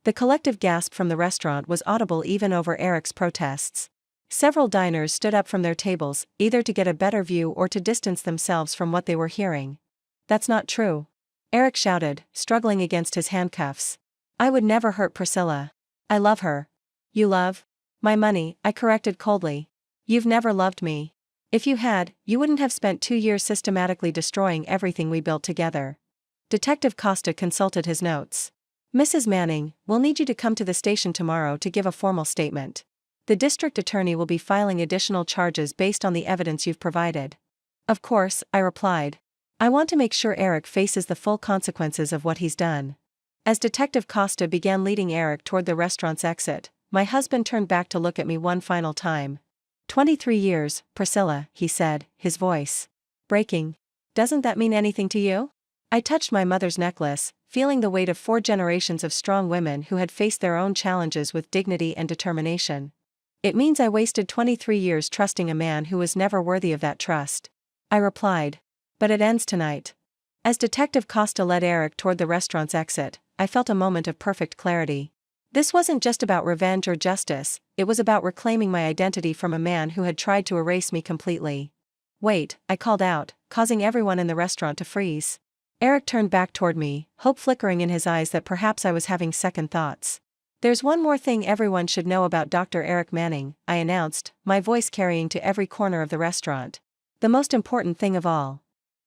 The collective gasp from the restaurant was audible even over Eric's protests. Several diners stood up from their tables, either to get a better view or to distance themselves from what they were hearing. That's not true. Eric shouted, struggling against his handcuffs. I would never hurt Priscilla. I love her. You love my money, I corrected coldly. You've never loved me. If you had, you wouldn't have spent 2 years systematically destroying everything we built together. Detective Costa consulted his notes. Mrs. Manning, we'll need you to come to the station tomorrow to give a formal statement. The district attorney will be filing additional charges based on the evidence you've provided. Of course, I replied. I want to make sure Eric faces the full consequences of what he's done. As Detective Costa began leading Eric toward the restaurant's exit, my husband turned back to look at me one final time. 23 years, Priscilla, he said, his voice breaking. Doesn't that mean anything to you? I touched my mother's necklace, feeling the weight of 4 generations of strong women who had faced their own challenges with dignity and determination. It means I wasted 23 years trusting a man who was never worthy of that trust. I replied. But it ends tonight. As Detective Costa led Eric toward the restaurant's exit, I felt a moment of perfect clarity. This wasn't just about revenge or justice, it was about reclaiming my identity from a man who had tried to erase me completely. Wait, I called out, causing everyone in the restaurant to freeze. Eric turned back toward me, hope flickering in his eyes that perhaps I was having second thoughts. There's one more thing everyone should know about Dr. Eric Manning, I announced, my voice carrying to every corner of the restaurant. The most important thing of all.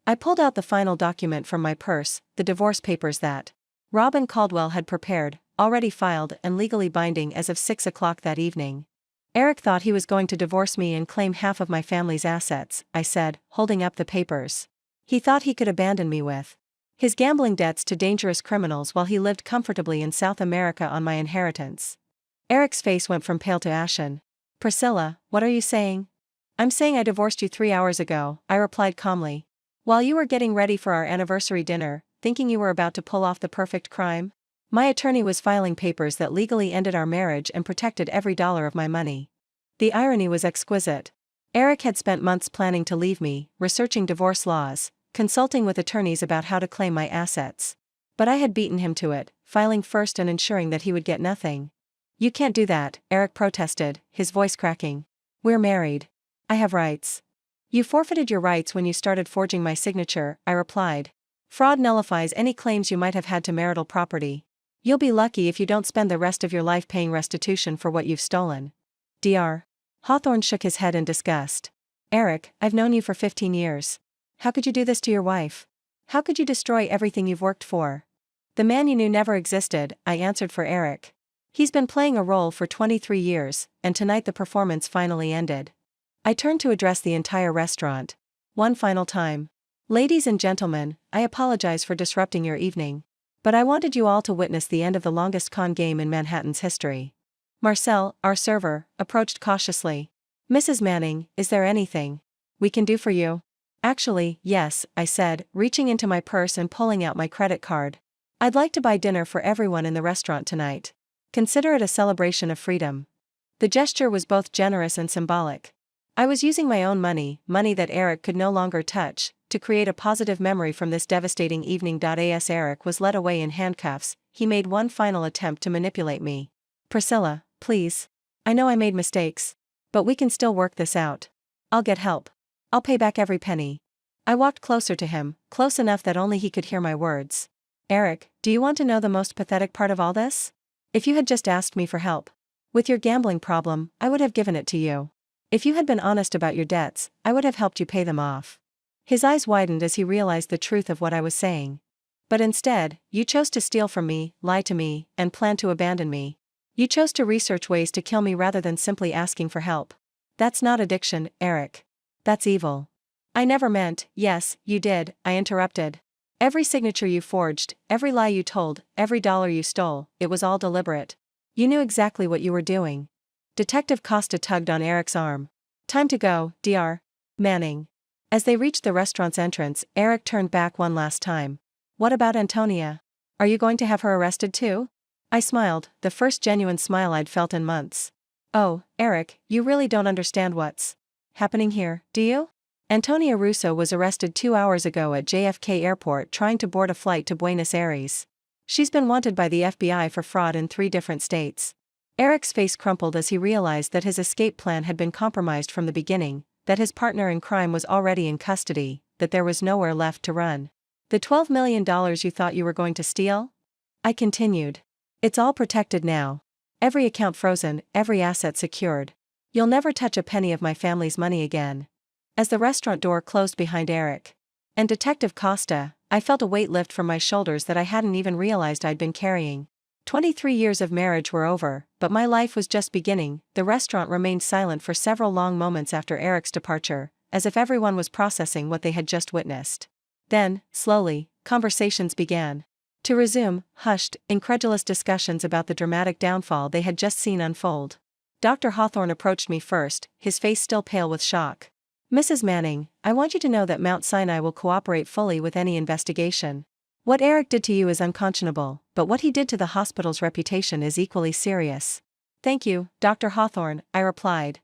I pulled out the final document from my purse, the divorce papers that Robin Caldwell had prepared, already filed and legally binding as of 6 o'clock that evening. Eric thought he was going to divorce me and claim half of my family's assets, I said, holding up the papers. He thought he could abandon me with his gambling debts to dangerous criminals while he lived comfortably in South America on my inheritance. Eric's face went from pale to ashen. Priscilla, what are you saying? I'm saying I divorced you 3 hours ago, I replied calmly. While you were getting ready for our anniversary dinner, thinking you were about to pull off the perfect crime? My attorney was filing papers that legally ended our marriage and protected every dollar of my money. The irony was exquisite. Eric had spent months planning to leave me, researching divorce laws, consulting with attorneys about how to claim my assets. But I had beaten him to it, filing first and ensuring that he would get nothing. You can't do that, Eric protested, his voice cracking. We're married. I have rights. You forfeited your rights when you started forging my signature, I replied. Fraud nullifies any claims you might have had to marital property. You'll be lucky if you don't spend the rest of your life paying restitution for what you've stolen. Dr. Hawthorne shook his head in disgust. Eric, I've known you for 15 years. How could you do this to your wife? How could you destroy everything you've worked for? The man you knew never existed, I answered for Eric. He's been playing a role for 23 years, and tonight the performance finally ended. I turned to address the entire restaurant. One final time. Ladies and gentlemen, I apologize for disrupting your evening. But I wanted you all to witness the end of the longest con game in Manhattan's history. Marcel, our server, approached cautiously. Mrs. Manning, is there anything we can do for you? Actually, yes, I said, reaching into my purse and pulling out my credit card. I'd like to buy dinner for everyone in the restaurant tonight. Consider it a celebration of freedom. The gesture was both generous and symbolic. I was using my own money that Eric could no longer touch, to create a positive memory from this devastating evening. As Eric was led away in handcuffs, he made one final attempt to manipulate me. Priscilla, please. I know I made mistakes. But we can still work this out. I'll get help. I'll pay back every penny. I walked closer to him, close enough that only he could hear my words. Eric, do you want to know the most pathetic part of all this? If you had just asked me for help with your gambling problem, I would have given it to you. If you had been honest about your debts, I would have helped you pay them off. His eyes widened as he realized the truth of what I was saying. But instead, you chose to steal from me, lie to me, and plan to abandon me. You chose to research ways to kill me rather than simply asking for help. That's not addiction, Eric. That's evil. I never meant. Yes, you did, I interrupted. Every signature you forged, every lie you told, every dollar you stole, it was all deliberate. You knew exactly what you were doing. Detective Costa tugged on Eric's arm. Time to go, Dr. Manning. As they reached the restaurant's entrance, Eric turned back one last time. What about Antonia? Are you going to have her arrested too? I smiled, the first genuine smile I'd felt in months. Oh, Eric, you really don't understand what's happening here, do you? Antonia Russo was arrested 2 hours ago at JFK Airport trying to board a flight to Buenos Aires. She's been wanted by the FBI for fraud in 3 different states. Eric's face crumpled as he realized that his escape plan had been compromised from the beginning, that his partner in crime was already in custody, that there was nowhere left to run. The $12 million you thought you were going to steal? I continued. It's all protected now. Every account frozen, every asset secured. You'll never touch a penny of my family's money again. As the restaurant door closed behind Eric and Detective Costa, I felt a weight lift from my shoulders that I hadn't even realized I'd been carrying. 23 years of marriage were over, but my life was just beginning. The restaurant remained silent for several long moments after Eric's departure, as if everyone was processing what they had just witnessed. Then, slowly, conversations began to resume, hushed, incredulous discussions about the dramatic downfall they had just seen unfold. Dr. Hawthorne approached me first, his face still pale with shock. Mrs. Manning, I want you to know that Mount Sinai will cooperate fully with any investigation. What Eric did to you is unconscionable, but what he did to the hospital's reputation is equally serious. Thank you, Dr. Hawthorne, I replied.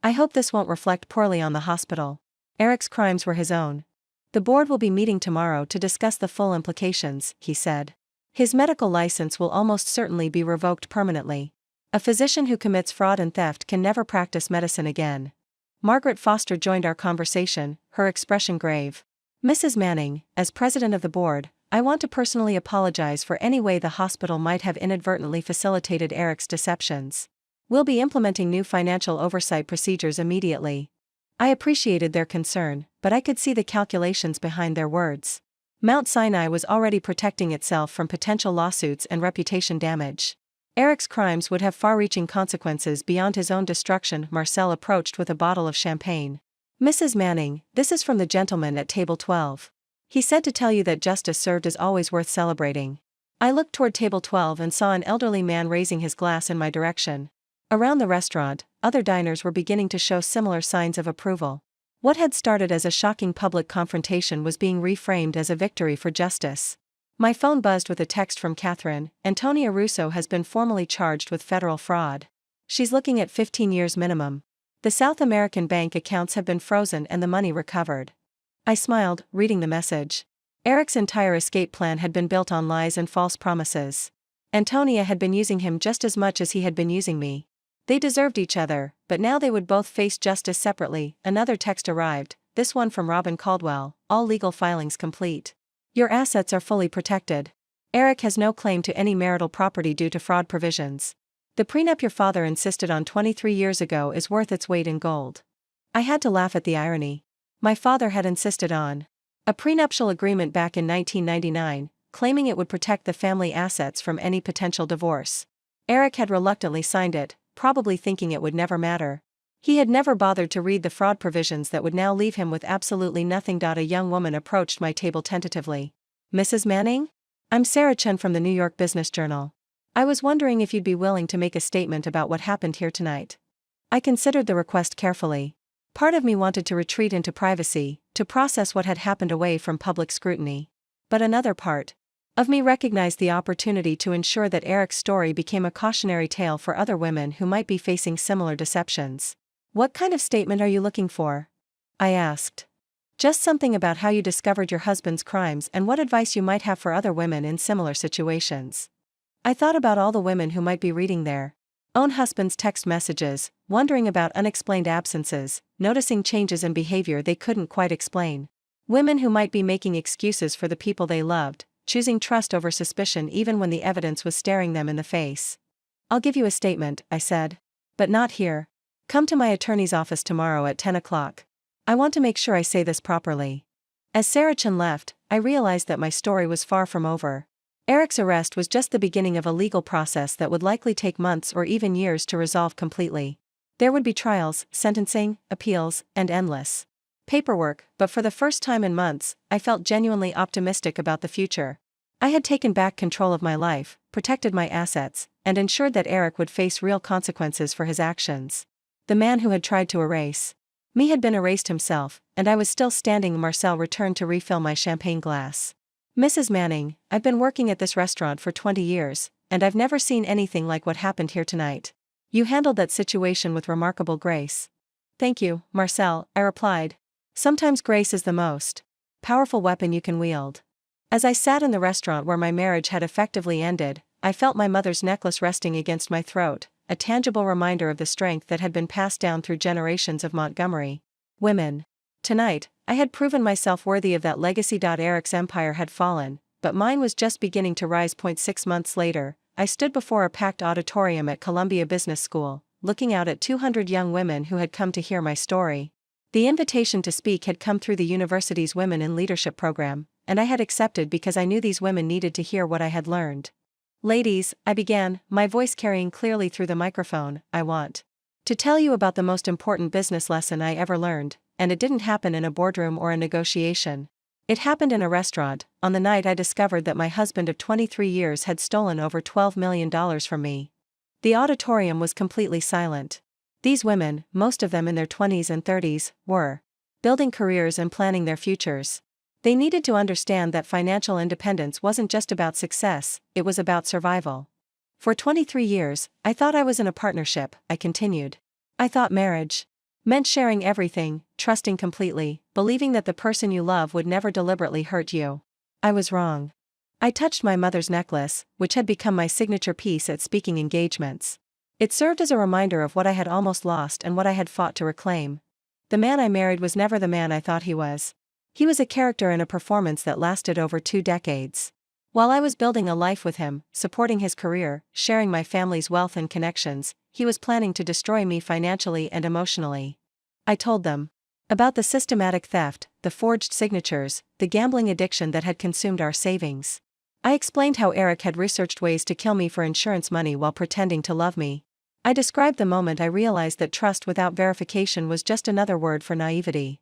I hope this won't reflect poorly on the hospital. Eric's crimes were his own. The board will be meeting tomorrow to discuss the full implications, he said. His medical license will almost certainly be revoked permanently. A physician who commits fraud and theft can never practice medicine again. Margaret Foster joined our conversation, her expression grave. Mrs. Manning, as president of the board, I want to personally apologize for any way the hospital might have inadvertently facilitated Eric's deceptions. We'll be implementing new financial oversight procedures immediately. I appreciated their concern, but I could see the calculations behind their words. Mount Sinai was already protecting itself from potential lawsuits and reputation damage. Eric's crimes would have far-reaching consequences beyond his own destruction. Marcel approached with a bottle of champagne. Mrs. Manning, this is from the gentleman at table 12. He said to tell you that justice served is always worth celebrating. I looked toward table 12 and saw an elderly man raising his glass in my direction. Around the restaurant, other diners were beginning to show similar signs of approval. What had started as a shocking public confrontation was being reframed as a victory for justice. My phone buzzed with a text from Catherine. Antonia Russo has been formally charged with federal fraud. She's looking at 15 years minimum. The South American bank accounts have been frozen and the money recovered. I smiled, reading the message. Eric's entire escape plan had been built on lies and false promises. Antonia had been using him just as much as he had been using me. They deserved each other, but now they would both face justice separately. Another text arrived, this one from Robin Caldwell, all legal filings complete. Your assets are fully protected. Eric has no claim to any marital property due to fraud provisions. The prenup your father insisted on 23 years ago is worth its weight in gold. I had to laugh at the irony. My father had insisted on a prenuptial agreement back in 1999, claiming it would protect the family assets from any potential divorce. Eric had reluctantly signed it, probably thinking it would never matter. He had never bothered to read the fraud provisions that would now leave him with absolutely nothing. A young woman approached my table tentatively. Mrs. Manning? I'm Sarah Chen from the New York Business Journal. I was wondering if you'd be willing to make a statement about what happened here tonight. I considered the request carefully. Part of me wanted to retreat into privacy, to process what had happened away from public scrutiny. But another part of me recognized the opportunity to ensure that Eric's story became a cautionary tale for other women who might be facing similar deceptions. What kind of statement are you looking for? I asked. Just something about how you discovered your husband's crimes and what advice you might have for other women in similar situations. I thought about all the women who might be reading their own husband's text messages, wondering about unexplained absences, noticing changes in behavior they couldn't quite explain. Women who might be making excuses for the people they loved, choosing trust over suspicion even when the evidence was staring them in the face. I'll give you a statement, I said. But not here. Come to my attorney's office tomorrow at 10 o'clock. I want to make sure I say this properly. As Sarah Chen left, I realized that my story was far from over. Eric's arrest was just the beginning of a legal process that would likely take months or even years to resolve completely. There would be trials, sentencing, appeals, and endless paperwork, but for the first time in months, I felt genuinely optimistic about the future. I had taken back control of my life, protected my assets, and ensured that Eric would face real consequences for his actions. The man who had tried to erase me had been erased himself, and I was still standing. Marcel returned to refill my champagne glass. Mrs. Manning, I've been working at this restaurant for 20 years, and I've never seen anything like what happened here tonight. You handled that situation with remarkable grace. Thank you, Marcel, I replied. Sometimes grace is the most powerful weapon you can wield. As I sat in the restaurant where my marriage had effectively ended, I felt my mother's necklace resting against my throat, a tangible reminder of the strength that had been passed down through generations of Montgomery women. Tonight, I had proven myself worthy of that legacy. Eric's empire had fallen, but mine was just beginning to rise. 6 months later, I stood before a packed auditorium at Columbia Business School, looking out at 200 young women who had come to hear my story. The invitation to speak had come through the university's Women in Leadership program, and I had accepted because I knew these women needed to hear what I had learned. Ladies, I began, my voice carrying clearly through the microphone, I want to tell you about the most important business lesson I ever learned, and it didn't happen in a boardroom or a negotiation. It happened in a restaurant, on the night I discovered that my husband of 23 years had stolen over $12 million from me. The auditorium was completely silent. These women, most of them in their 20s and 30s, were building careers and planning their futures. They needed to understand that financial independence wasn't just about success, it was about survival. For 23 years, I thought I was in a partnership, I continued. I thought marriage meant sharing everything, trusting completely, believing that the person you love would never deliberately hurt you. I was wrong. I touched my mother's necklace, which had become my signature piece at speaking engagements. It served as a reminder of what I had almost lost and what I had fought to reclaim. The man I married was never the man I thought he was. He was a character in a performance that lasted over 2 decades. While I was building a life with him, supporting his career, sharing my family's wealth and connections, he was planning to destroy me financially and emotionally. I told them about the systematic theft, the forged signatures, the gambling addiction that had consumed our savings. I explained how Eric had researched ways to kill me for insurance money while pretending to love me. I described the moment I realized that trust without verification was just another word for naivety.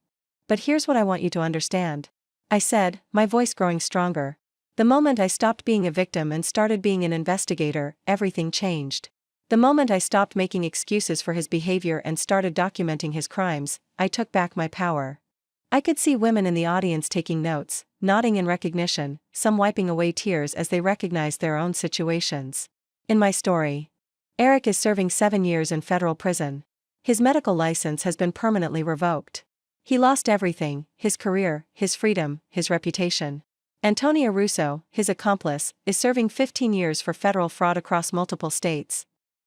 But here's what I want you to understand, I said, my voice growing stronger. The moment I stopped being a victim and started being an investigator, everything changed. The moment I stopped making excuses for his behavior and started documenting his crimes, I took back my power. I could see women in the audience taking notes, nodding in recognition, some wiping away tears as they recognized their own situations. In my story, Eric is serving 7 years in federal prison. His medical license has been permanently revoked. He lost everything, his career, his freedom, his reputation. Antonia Russo, his accomplice, is serving 15 years for federal fraud across multiple states.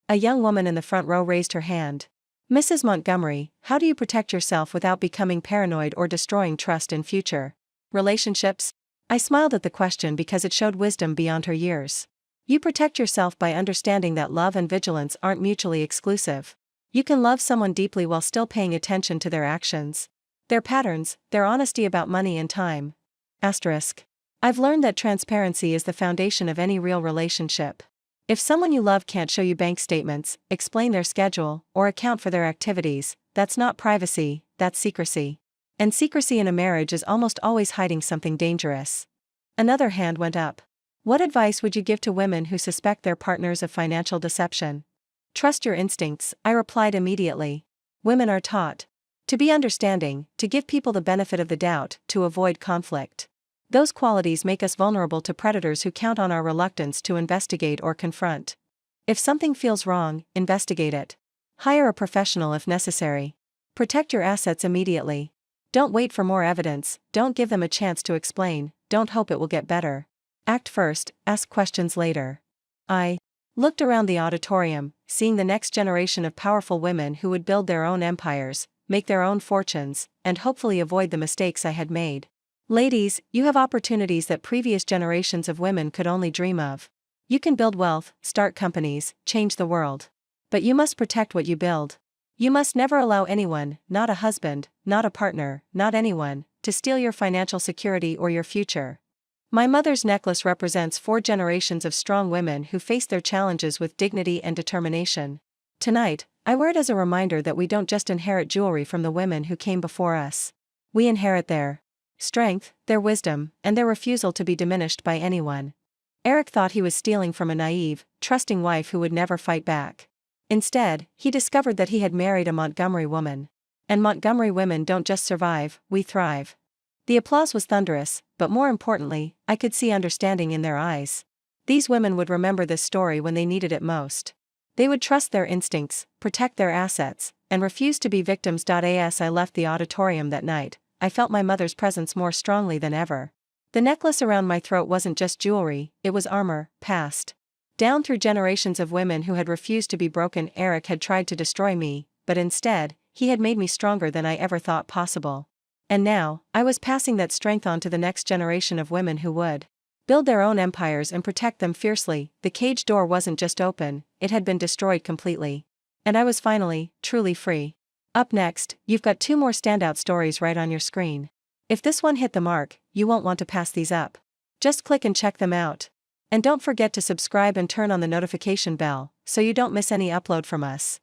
A young woman in the front row raised her hand. Mrs. Montgomery, how do you protect yourself without becoming paranoid or destroying trust in future relationships? I smiled at the question because it showed wisdom beyond her years. You protect yourself by understanding that love and vigilance aren't mutually exclusive. You can love someone deeply while still paying attention to their actions, their patterns, their honesty about money and time. Asterisk. I've learned that transparency is the foundation of any real relationship. If someone you love can't show you bank statements, explain their schedule, or account for their activities, that's not privacy, that's secrecy. And secrecy in a marriage is almost always hiding something dangerous. Another hand went up. What advice would you give to women who suspect their partners of financial deception? Trust your instincts, I replied immediately. Women are taught to be understanding, to give people the benefit of the doubt, to avoid conflict. Those qualities make us vulnerable to predators who count on our reluctance to investigate or confront. If something feels wrong, investigate it. Hire a professional if necessary. Protect your assets immediately. Don't wait for more evidence, don't give them a chance to explain, don't hope it will get better. Act first, ask questions later. I looked around the auditorium, seeing the next generation of powerful women who would build their own empires, make their own fortunes, and hopefully avoid the mistakes I had made. Ladies, you have opportunities that previous generations of women could only dream of. You can build wealth, start companies, change the world. But you must protect what you build. You must never allow anyone, not a husband, not a partner, not anyone, to steal your financial security or your future. My mother's necklace represents 4 generations of strong women who faced their challenges with dignity and determination. Tonight, I wear it as a reminder that we don't just inherit jewelry from the women who came before us. We inherit their strength, their wisdom, and their refusal to be diminished by anyone. Eric thought he was stealing from a naive, trusting wife who would never fight back. Instead, he discovered that he had married a Montgomery woman. And Montgomery women don't just survive, we thrive. The applause was thunderous, but more importantly, I could see understanding in their eyes. These women would remember this story when they needed it most. They would trust their instincts, protect their assets, and refuse to be victims. As I left the auditorium that night, I felt my mother's presence more strongly than ever. The necklace around my throat wasn't just jewelry, it was armor, passed down through generations of women who had refused to be broken. Eric had tried to destroy me, but instead, he had made me stronger than I ever thought possible. And now, I was passing that strength on to the next generation of women who would build their own empires and protect them fiercely. The cage door wasn't just open, it had been destroyed completely. And I was finally, truly free. Up next, you've got 2 more standout stories right on your screen. If this one hit the mark, you won't want to pass these up. Just click and check them out. And don't forget to subscribe and turn on the notification bell, so you don't miss any upload from us.